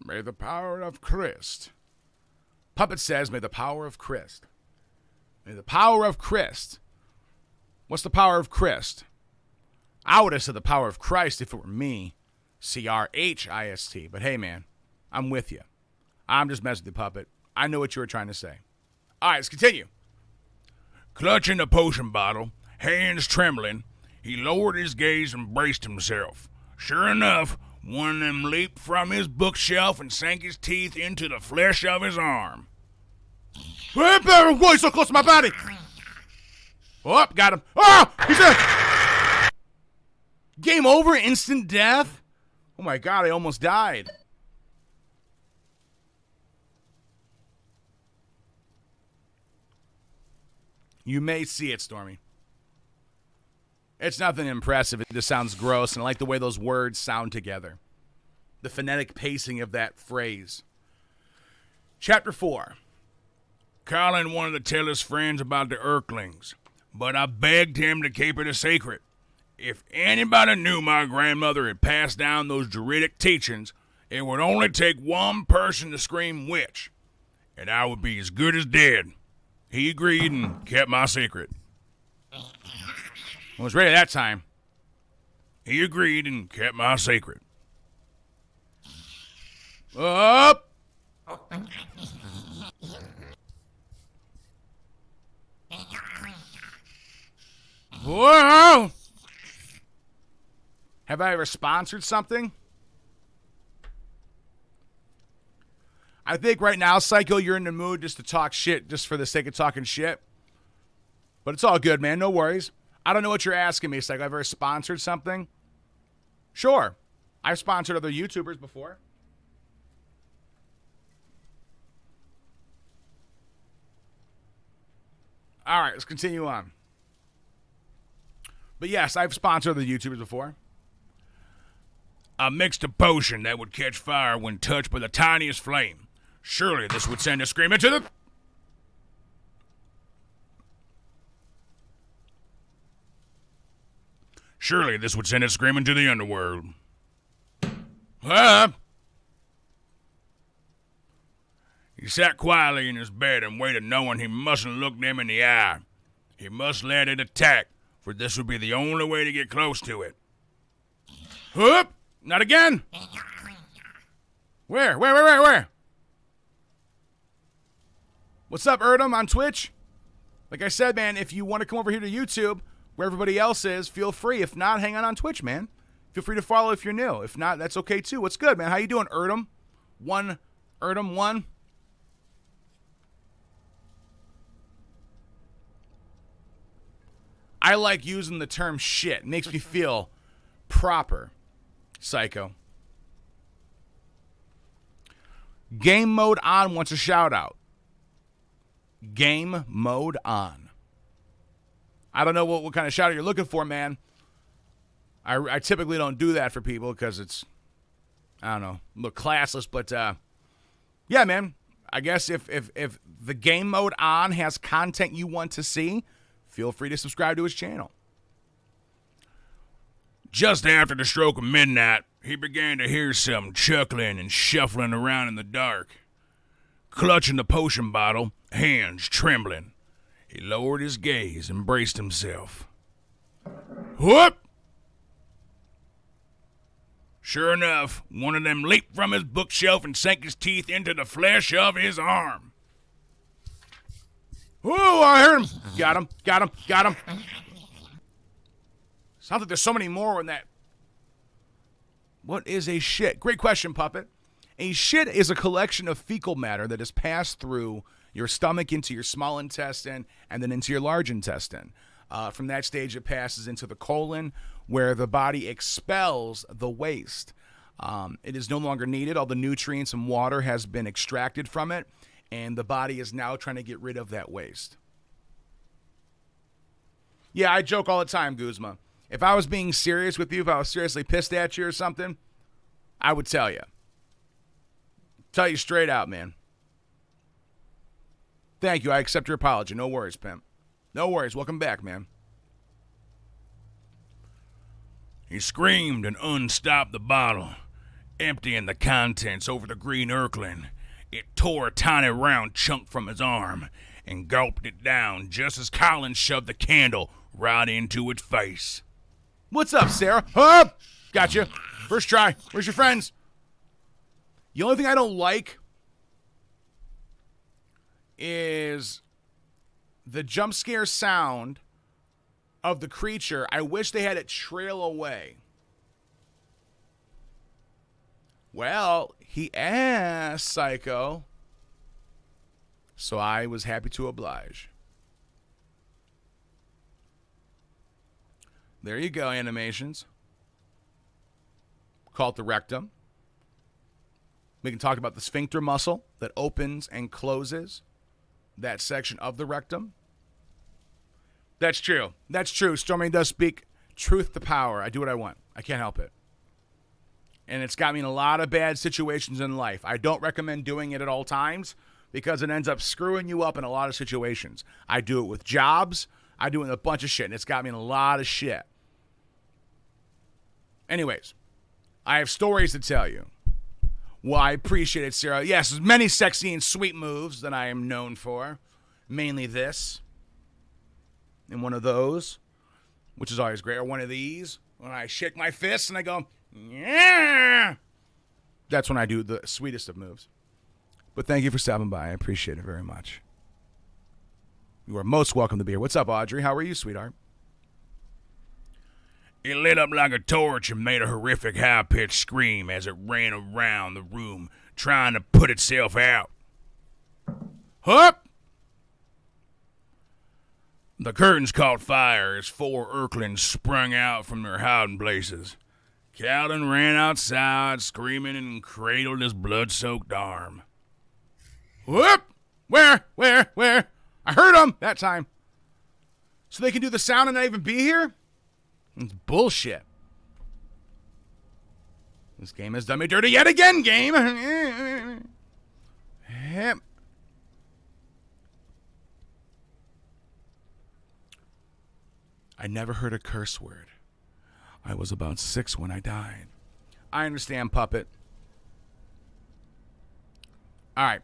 May the power of Christ. Puppet says, may the power of Christ. May the power of Christ. What's the power of Christ? I would have said the power of Christ if it were me. C-R-H-I-S-T. But hey, man, I'm with you. I'm just messing with the Puppet. I know what you were trying to say. All right, let's continue. Clutching the potion bottle, hands trembling, he lowered his gaze and braced himself. Sure enough, one of them leaped from his bookshelf and sank his teeth into the flesh of his arm. Boy, so close to my body. Oh, got him. Oh, he's dead. Game over, instant death. Oh my God, I almost died. You may see it, Stormy. It's nothing impressive. It just sounds gross, and I like the way those words sound together. The phonetic pacing of that phrase. Chapter 4. Colin wanted to tell his friends about the Earthlings, but I begged him to keep it a secret. If anybody knew my grandmother had passed down those druidic teachings, it would only take one person to scream witch, and I would be as good as dead. He agreed and kept my secret. I was ready that time. He agreed and kept my secret. Up! Whoa! Have I ever sponsored something? I think right now, Psycho, you're in the mood just to talk shit, just for the sake of talking shit. But it's all good, man. No worries. I don't know what you're asking me, Psycho. Have I ever sponsored something? Sure. I've sponsored other YouTubers before. All right, let's continue on. But yes, I've sponsored other YouTubers before. I mixed a potion that would catch fire when touched by the tiniest flame. Surely this would send a scream into the... Surely this would send it screaming to the underworld. He sat quietly in his bed and waited, knowing he mustn't look them in the eye. He must let it attack, for this would be the only way to get close to it. Whoop! Not again! Where? What's up, Erdem, on Twitch? Like I said, man, if you want to come over here to YouTube, where everybody else is, feel free. If not, hang on Twitch, man. Feel free to follow if you're new. If not, that's okay, too. What's good, man? How you doing, Erdem? Erdem 1. I like using the term shit. It makes me feel proper. Psycho. Game mode on wants a shout out. Game mode on. I don't know what kind of shout out you're looking for, man. I typically don't do that for people because it's, I don't know, look classless. But yeah, man. I guess if the game mode on has content you want to see, feel free to subscribe to his channel. Just after the stroke of midnight, he began to hear some chuckling and shuffling around in the dark. Clutching the potion bottle, hands trembling, he lowered his gaze and braced himself. Whoop! Sure enough, one of them leaped from his bookshelf and sank his teeth into the flesh of his arm. Oh, I heard him. Got him. Sounds like there's so many more in that. What is a shit? Great question, Puppet. A shit is a collection of fecal matter that is passed through your stomach into your small intestine and then into your large intestine. From that stage, it passes into the colon, where the body expels the waste. It is no longer needed. All the nutrients and water has been extracted from it, and the body is now trying to get rid of that waste. Yeah, I joke all the time, Guzma. If I was being serious with you, if I was seriously pissed at you or something, I would tell you. Tell you straight out, man. Thank you. I accept your apology. No worries, pimp. No worries. Welcome back, man. He screamed and unstopped the bottle, emptying the contents over the green Urkling. It tore a tiny round chunk from his arm and gulped it down just as Colin shoved the candle right into its face. What's up, Sarah? Up! Gotcha. First try. Where's your friends? The only thing I don't like is the jump scare sound of the creature. I wish they had it trail away. Well, he asked, Psycho. So I was happy to oblige. There you go, animations. Call it the rectum. We can talk about the sphincter muscle that opens and closes that section of the rectum. That's true. That's true. Stormy does speak truth to power. I do what I want. I can't help it. And it's got me in a lot of bad situations in life. I don't recommend doing it at all times because it ends up screwing you up in a lot of situations. I do it with jobs. I do it with a bunch of shit, and it's got me in a lot of shit. Anyways, I have stories to tell you. Well, I appreciate it, Sarah. Yes, there's many sexy and sweet moves that I am known for. Mainly this. And one of those, which is always great. Or one of these, when I shake my fists and I go, yeah. That's when I do the sweetest of moves. But thank you for stopping by. I appreciate it very much. You are most welcome to be here. What's up, Audrey? How are you, sweetheart? It lit up like a torch and made a horrific high-pitched scream as it ran around the room, trying to put itself out. Hup! The curtains caught fire as 4 Urklings sprung out from their hiding places. Calvin ran outside, screaming, and cradled his blood-soaked arm. Whoop! Where? I heard them that time. So they can do the sound and not even be here? It's bullshit. This game has done me dirty yet again, game. I never heard a curse word. I was about 6 when I died. I understand, Puppet. All right.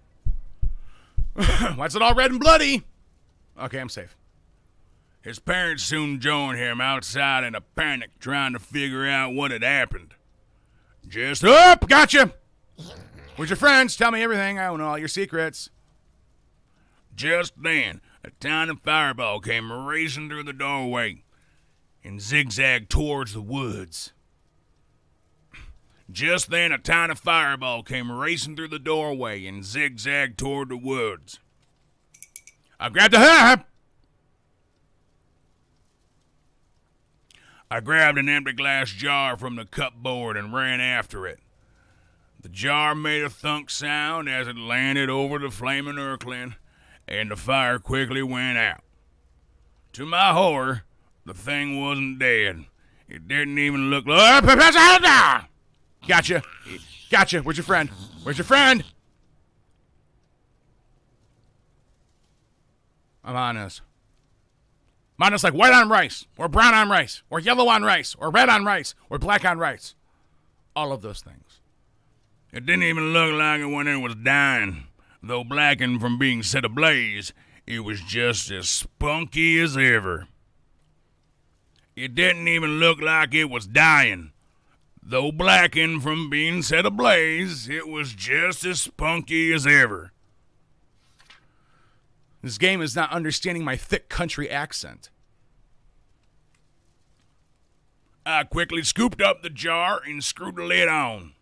Why's it all red and bloody? Okay, I'm safe. His parents soon joined him outside in a panic, trying to figure out what had happened. Just up, Gotcha! Where's your friends? Tell me everything. I don't know all your secrets. Just then, a tiny fireball came racing through the doorway and zigzagged towards the woods. Just then, a tiny fireball came racing through the doorway and zigzagged toward the woods. I grabbed a hat. I grabbed an empty glass jar from the cupboard and ran after it. The jar made a thunk sound as it landed over the flaming Earthling, and the fire quickly went out. To my horror, the thing wasn't dead. It didn't even look like... Gotcha. Gotcha. Where's your friend? Where's your friend? I'm honest. I'm honest like white on rice, or brown on rice, or yellow on rice, or red on rice, or black on rice. All of those things. It didn't even look like it when it was dying. Though blackened from being set ablaze, it was just as spunky as ever. It didn't even look like it was dying. Though blackened from being set ablaze, it was just as spunky as ever. This game is not understanding my thick country accent. I quickly scooped up the jar and screwed the lid on.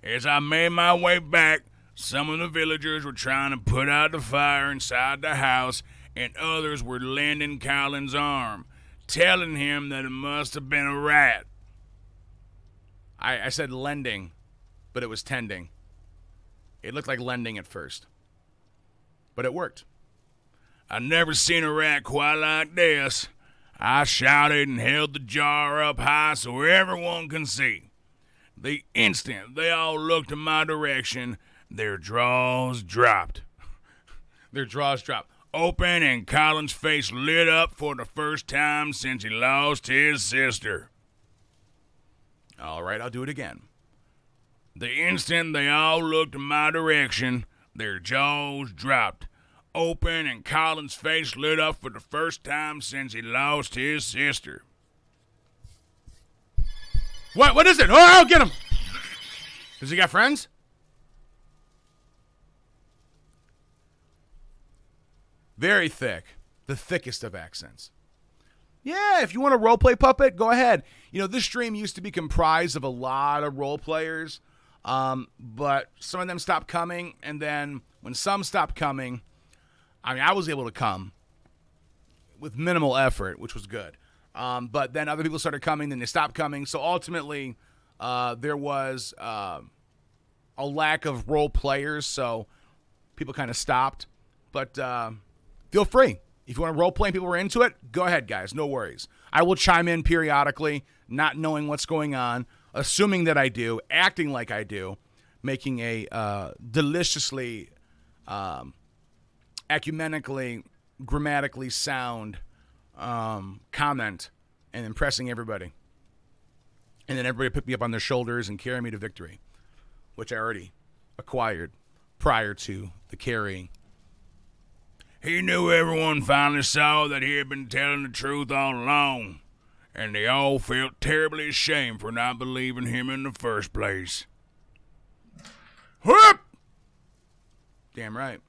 As I made my way back, some of the villagers were trying to put out the fire inside the house, and others were lending Colin's arm, telling him that it must have been a rat. I said lending, but it was tending. It looked like lending at first. But it worked. I never seen a rat quite like this. I shouted and held the jar up high so everyone can see. The instant they all looked in my direction, their jaws dropped. Their jaws dropped. Open, and Colin's face lit up for the first time since he lost his sister. All right, I'll do it again. The instant they all looked in my direction, their jaws dropped. Open, and Colin's face lit up for the first time since he lost his sister. What is it? Oh, get him! Does he got friends? Very thick. The thickest of accents. Yeah, if you want a roleplay puppet, go ahead. You know, this stream used to be comprised of a lot of role players, but some of them stopped coming, and then when some stopped coming, I mean, I was able to come with minimal effort, which was good. But then other people started coming, then they stopped coming. So ultimately, there was a lack of role players, so people kind of stopped. But feel free. If you want to role play and people are into it, go ahead, guys. No worries. I will chime in periodically, not knowing what's going on, assuming that I do, acting like I do, making a deliciously, ecumenically, grammatically sound comment and impressing everybody. And then everybody pick me up on their shoulders and carry me to victory, which I already acquired prior to the carrying. He knew everyone finally saw that he had been telling the truth all along, and they all felt terribly ashamed for not believing him in the first place. Whoop! Damn right.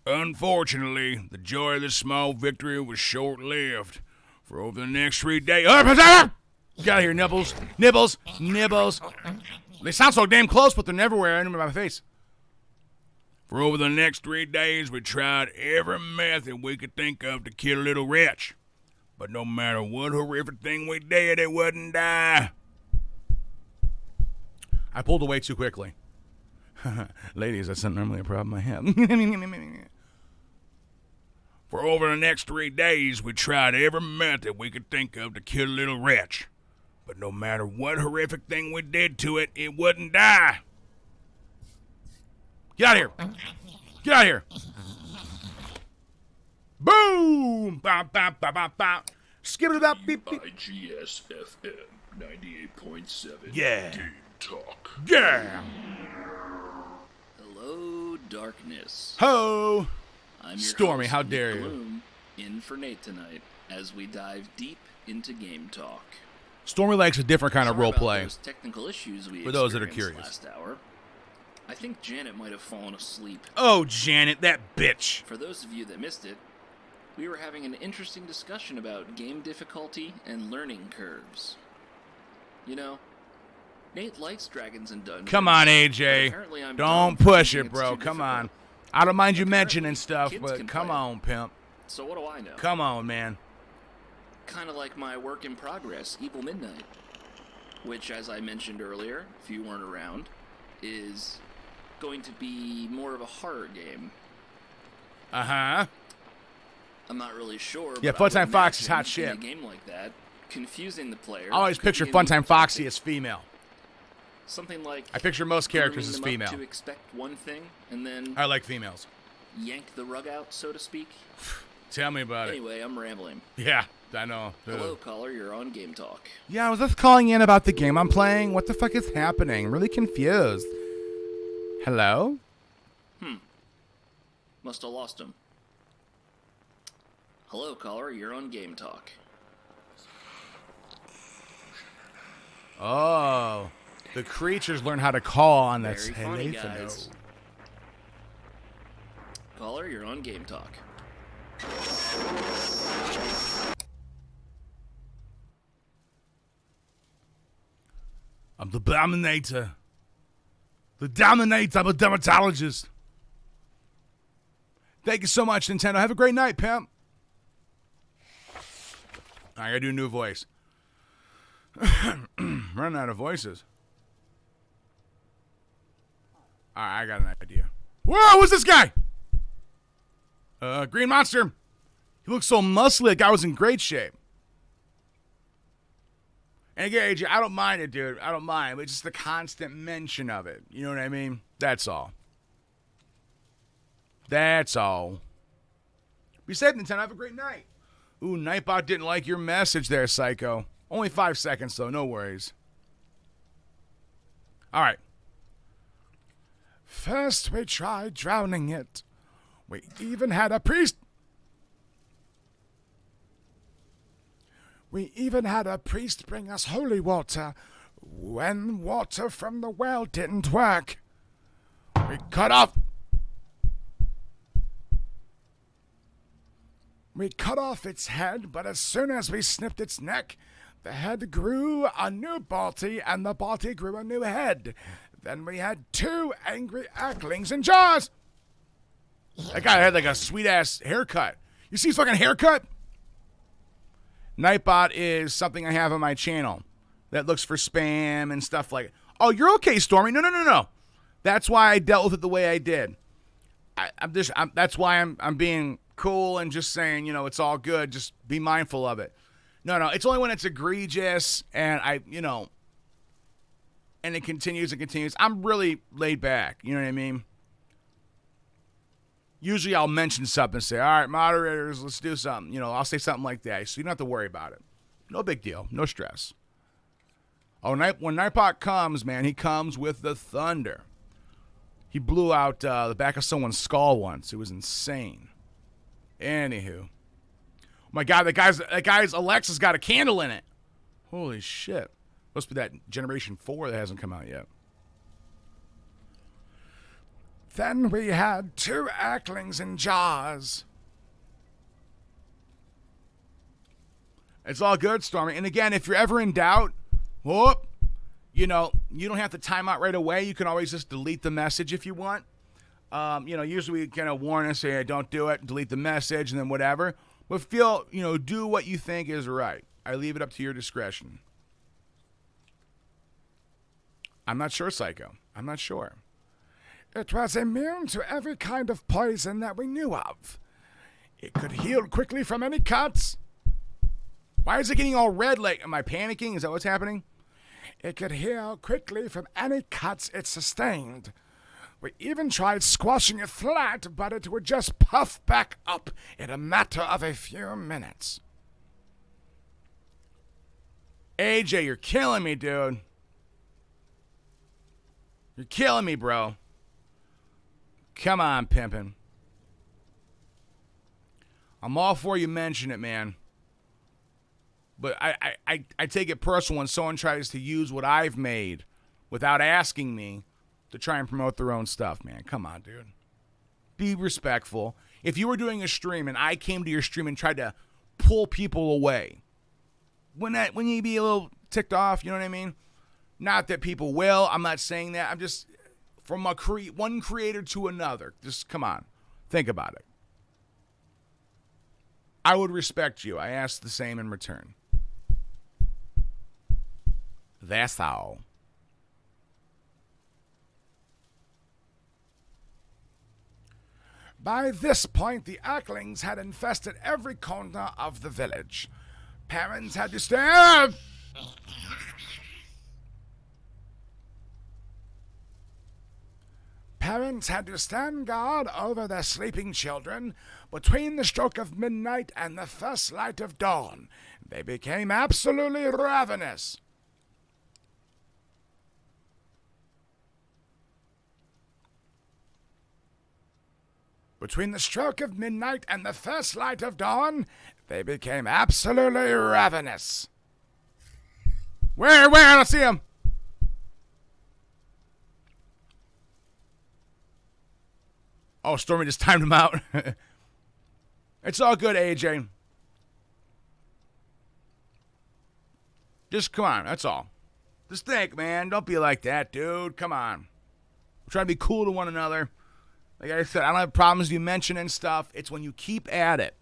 Unfortunately, the joy of this small victory was short-lived. For over the next 3 days... Get out of here, Nibbles! Nibbles! Nibbles! They sound so damn close, but they're everywhere in my face. For over the next 3 days, we tried every method we could think of to kill little wretch. But no matter what horrific thing we did, it wouldn't die. I pulled away too quickly. Ladies, that's not normally a problem I have. For over the next 3 days, we tried every method we could think of to kill little wretch. But no matter what horrific thing we did to it, it wouldn't die. Get out of here. Get out of here. Boom. Bop, bop, bop, bop, bop. Skip it up. Beep, beep. IGSFM 98.7. Yeah. Game Talk. Yeah. Hello, darkness. Ho. I'm your Stormy, host, how dare Nick you. Bloom, in for Nate tonight, as we dive deep into game talk. Stormy likes a different kind of Sorry role about play. those technical issues we For those that are experienced curious. last hour. I think Janet might have fallen asleep. Oh, Janet, that bitch. For those of you that missed it, we were having an interesting discussion about game difficulty and learning curves. You know, Nate likes Dragons and Dungeons. Come on, but AJ. apparently I'm Don't dumb for push thinking it, it's bro. too Come difficult. on. I don't mind you Apparently, mentioning stuff, kids but can come play it. on, pimp. So what do I know? Come on, man. Kind of like my work in progress, Evil Midnight, which, as I mentioned earlier, if you weren't around, is going to be more of a horror game. Uh-huh. I'm not really sure. Yeah, but I Funtime would Fox is imagine hot shit. In a game like that, confusing the player. I always could picture be a little Funtime Foxy tempting. as female. Something like I picture most characters as grooming them up female. to expect one thing and then I like females. yank the rug out, so to speak. Tell me about Anyway, I'm rambling. it. Yeah, I know. Hello, caller. You're on Game Talk. Yeah, I was just calling in about the game I'm playing. What the fuck is happening? I'm really confused. Hello? Must have lost him. Hello, caller. You're on Game Talk. Oh. The creatures learn how to call on that. Very funny, guys. Caller, you're on Game Talk. I'm the Dominator. The Dominator. I'm a dermatologist. Thank you so much, Nintendo. Have a great night, pimp. I gotta do a new voice. Running out of voices. Alright, I got an idea. Whoa, what's this guy? Green Monster. He looks so muscly. That guy was in great shape. And again, AJ, I don't mind it, dude. I don't mind. But just the constant mention of it. You know what I mean? That's all. That's all. Be safe, Nintendo. Have a great night. Ooh, Nightbot didn't like your message there, Psycho. Only 5 seconds, though. No worries. All right. First, we tried drowning it. We even had a priest. We even had a priest bring us holy water when water from the well didn't work. We cut off its head, but as soon as we snipped its neck, the head grew a new body and the body grew a new head. Then we had 2 angry acklings in jaws. That guy had like a sweet-ass haircut. You see his fucking haircut? Nightbot is something I have on my channel that looks for spam and stuff like. Oh, you're okay, Stormy. No. That's why I dealt with it the way I did. That's why I'm being cool and just saying, you know, it's all good. Just be mindful of it. No. It's only when it's egregious and and it continues and continues. I'm really laid back. You know what I mean? Usually I'll mention something and say, all right, moderators, let's do something. You know, I'll say something like that, so you don't have to worry about it. No big deal. No stress. Oh, when Nightbot comes, man, he comes with the thunder. He blew out the back of someone's skull once. It was insane. Anywho. Oh my God, that guy's Alexa's got a candle in it. Holy shit. Must be that Generation 4 that hasn't come out yet. Then we had 2 acklings in jars. It's all good, Stormy. And again, if you're ever in doubt, whoop, you know, you don't have to time out right away. You can always just delete the message if you want. Usually we kind of warn us, say, don't do it, delete the message, and then whatever. But do what you think is right. I leave it up to your discretion. I'm not sure, Psycho. I'm not sure. It was immune to every kind of poison that we knew of. It could heal quickly from any cuts. Why is it getting all red? Like, am I panicking? Is that what's happening? It could heal quickly from any cuts it sustained. We even tried squashing it flat, but it would just puff back up in a matter of a few minutes. AJ, you're killing me, dude. You're killing me, bro. Come on, pimpin'. I'm all for you mention it, man. But I take it personal when someone tries to use what I've made without asking me to try and promote their own stuff, man. Come on, dude. Be respectful. If you were doing a stream and I came to your stream and tried to pull people away, wouldn't you be a little ticked off? You know what I mean? Not that people will. I'm not saying that. I'm just from one creator to another. Just come on. Think about it. I would respect you. I ask the same in return. That's all. By this point, the Earthlings had infested every corner of the village. Parents had to stand. Parents had to stand guard over their sleeping children between the stroke of midnight and the first light of dawn. They became absolutely ravenous. Between the stroke of midnight and the first light of dawn, they became absolutely ravenous. Where? I don't see him. Oh, Stormy just timed him out. It's all good, AJ. Just come on, that's all. Just think, man. Don't be like that, dude. Come on. We're trying to be cool to one another. Like I said, I don't have problems with you mentioning stuff. It's when you keep at it.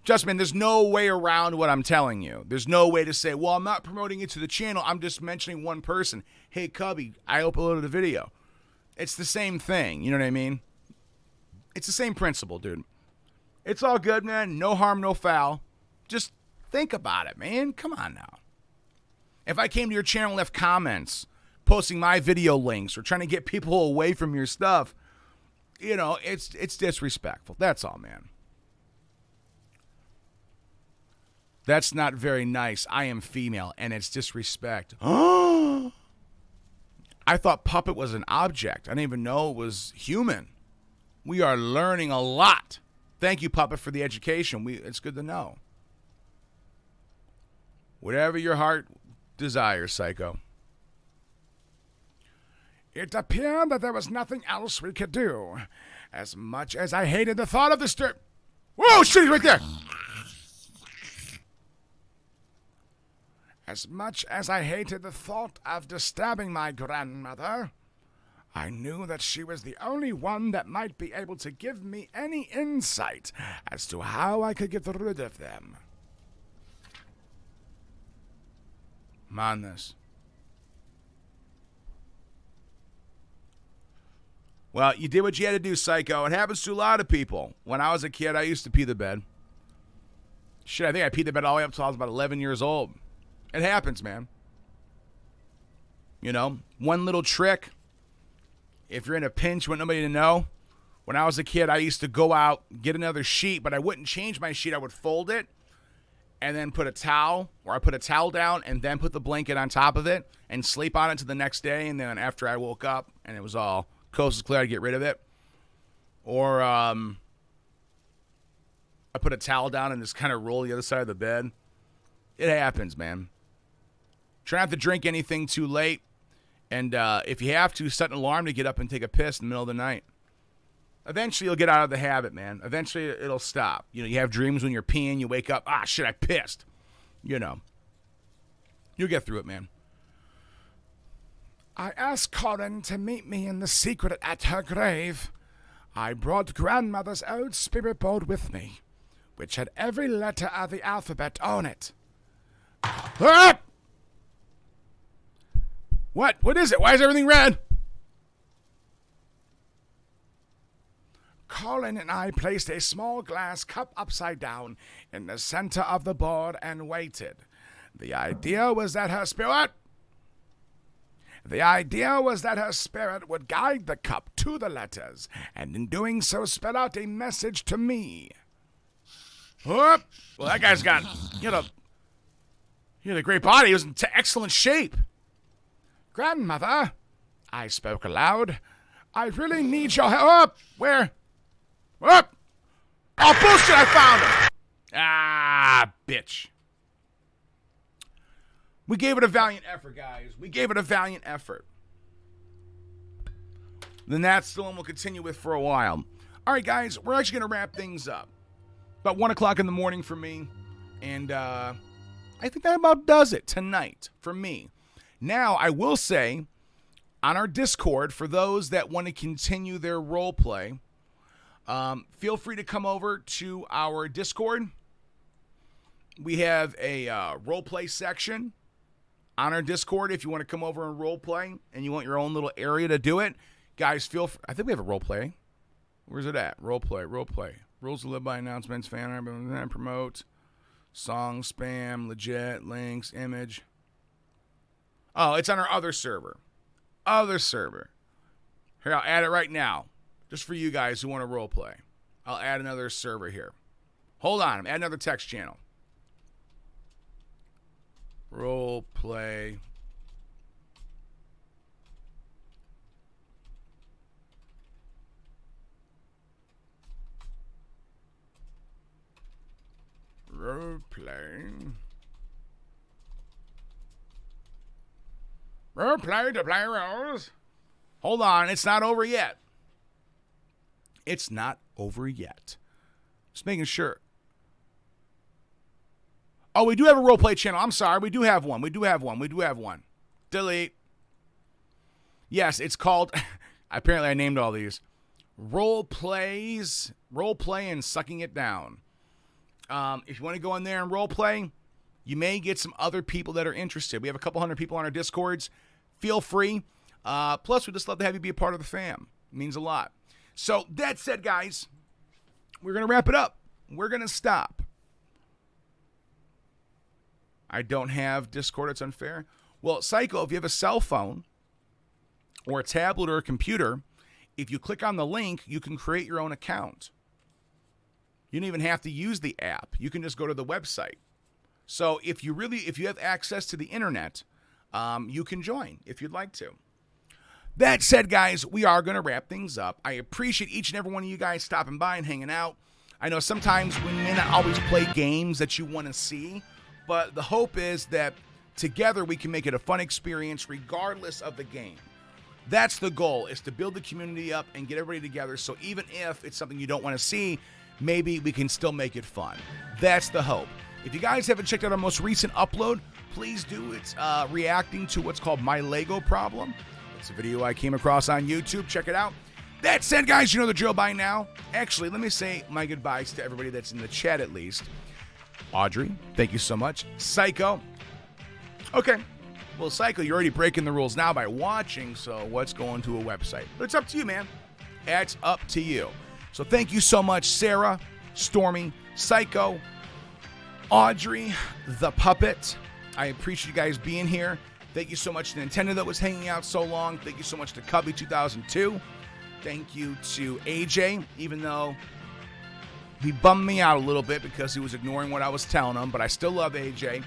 Just, man, there's no way around what I'm telling you. There's no way to say, well, I'm not promoting it to the channel. I'm just mentioning one person. Hey, Cubby, I uploaded a video. It's the same thing. You know what I mean? It's the same principle, dude. It's all good, man. No harm, no foul. Just think about it, man. Come on now. If I came to your channel and left comments, posting my video links, or trying to get people away from your stuff, you know, it's disrespectful. That's all, man. That's not very nice. I am female, and it's disrespect. I thought Puppet was an object. I didn't even know it was human. We are learning a lot. Thank you, Puppet, for the education. It's good to know. Whatever your heart desires, Psycho. It appeared that there was nothing else we could do. As much as I hated the thought of the Whoa, shit, he's right there! As much as I hated the thought of disturbing my grandmother, I knew that she was the only one that might be able to give me any insight as to how I could get rid of them. Madness. Well, you did what you had to do, Psycho. It happens to a lot of people. When I was a kid, I used to pee the bed. Shit, I think I peed the bed all the way up until I was about 11 years old. It happens, man. You know, one little trick. If you're in a pinch, you want nobody to know. When I was a kid, I used to go out, get another sheet, but I wouldn't change my sheet. I would fold it and then put a towel, or I put a towel down and then put the blanket on top of it and sleep on it to the next day. And then after I woke up and it was all coast is clear, I'd get rid of it. Or I put a towel down and just kind of roll the other side of the bed. It happens, man. Try not to drink anything too late. And if you have to, set an alarm to get up and take a piss in the middle of the night. Eventually, you'll get out of the habit, man. Eventually, it'll stop. You know, you have dreams when you're peeing. You wake up, ah, shit, I pissed. You know. You'll get through it, man. I asked Corin to meet me in the secret at her grave. I brought grandmother's old spirit board with me, which had every letter of the alphabet on it. Ah! What is it? Why is everything red? Colin and I placed a small glass cup upside down in the center of the board and waited. The idea was that her spirit would guide the cup to the letters, and in doing so spell out a message to me. Oh, well, that guy's got, he had a great body. He was in excellent shape. Grandmother, I spoke aloud. I really need your help. Where? Up! Oh, bullshit, I found it! Ah, bitch. We gave it a valiant effort, guys. We gave it a valiant effort. Then that's the one we'll continue with for a while. All right, guys, we're actually going to wrap things up. About 1 o'clock in the morning for me. And I think that about does it tonight for me. Now, I will say, on our Discord, for those that want to continue their role play, feel free to come over to our Discord. We have a role play section on our Discord if you want to come over and role play and you want your own little area to do it. Guys, feel free. I think we have a role play. Where's it at? Role play. Rules to live by, announcements, fan art, promote, song, spam, legit, links, image. Oh, it's on our other server. Here, I'll add it right now. Just for you guys who want to role play. I'll add another server here. Hold on. I'm adding another text channel. Role play. Role play. Role play to play roles. Hold on. It's not over yet. It's not over yet. Just making sure. Oh, we do have a roleplay channel. I'm sorry. We do have one. Delete. Yes, it's called, apparently I named all these. Roleplay and Sucking It Down. If you want to go in there and roleplay, you may get some other people that are interested. We have a couple hundred people on our Discords. Feel free. Plus, we'd just love to have you be a part of the fam. It means a lot. So, that said, guys, we're going to wrap it up. We're going to stop. I don't have Discord. It's unfair. Well, Psycho, if you have a cell phone or a tablet or a computer, if you click on the link, you can create your own account. You don't even have to use the app. You can just go to the website. So if you have access to the internet, you can join if you'd like to. That said, guys, we are going to wrap things up. I appreciate each and every one of you guys stopping by and hanging out. I know sometimes we may not always play games that you want to see, but the hope is that together we can make it a fun experience regardless of the game. That's the goal, is to build the community up and get everybody together, so even if it's something you don't want to see, maybe we can still make it fun. That's the hope. If you guys haven't checked out our most recent upload, please do. It's reacting to what's called My Lego Problem. It's a video I came across on YouTube. Check it out. That said, guys, you know the drill by now. Actually, let me say my goodbyes to everybody that's in the chat at least. Audrey, thank you so much. Psycho. Okay. Well, Psycho, you're already breaking the rules now by watching, so what's going to a website? But it's up to you, man. It's up to you. So thank you so much, Sarah, Stormy, Psycho, Audrey, the Puppet. I appreciate you guys being here. Thank you so much to Nintendo that was hanging out so long. Thank you so much to Cubby2002. Thank you to AJ, even though he bummed me out a little bit because he was ignoring what I was telling him, but I still love AJ.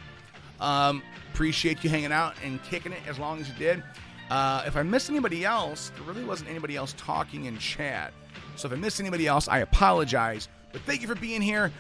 Appreciate you hanging out and kicking it as long as you did. If I missed anybody else, there really wasn't anybody else talking in chat. So if I missed anybody else, I apologize. But thank you for being here.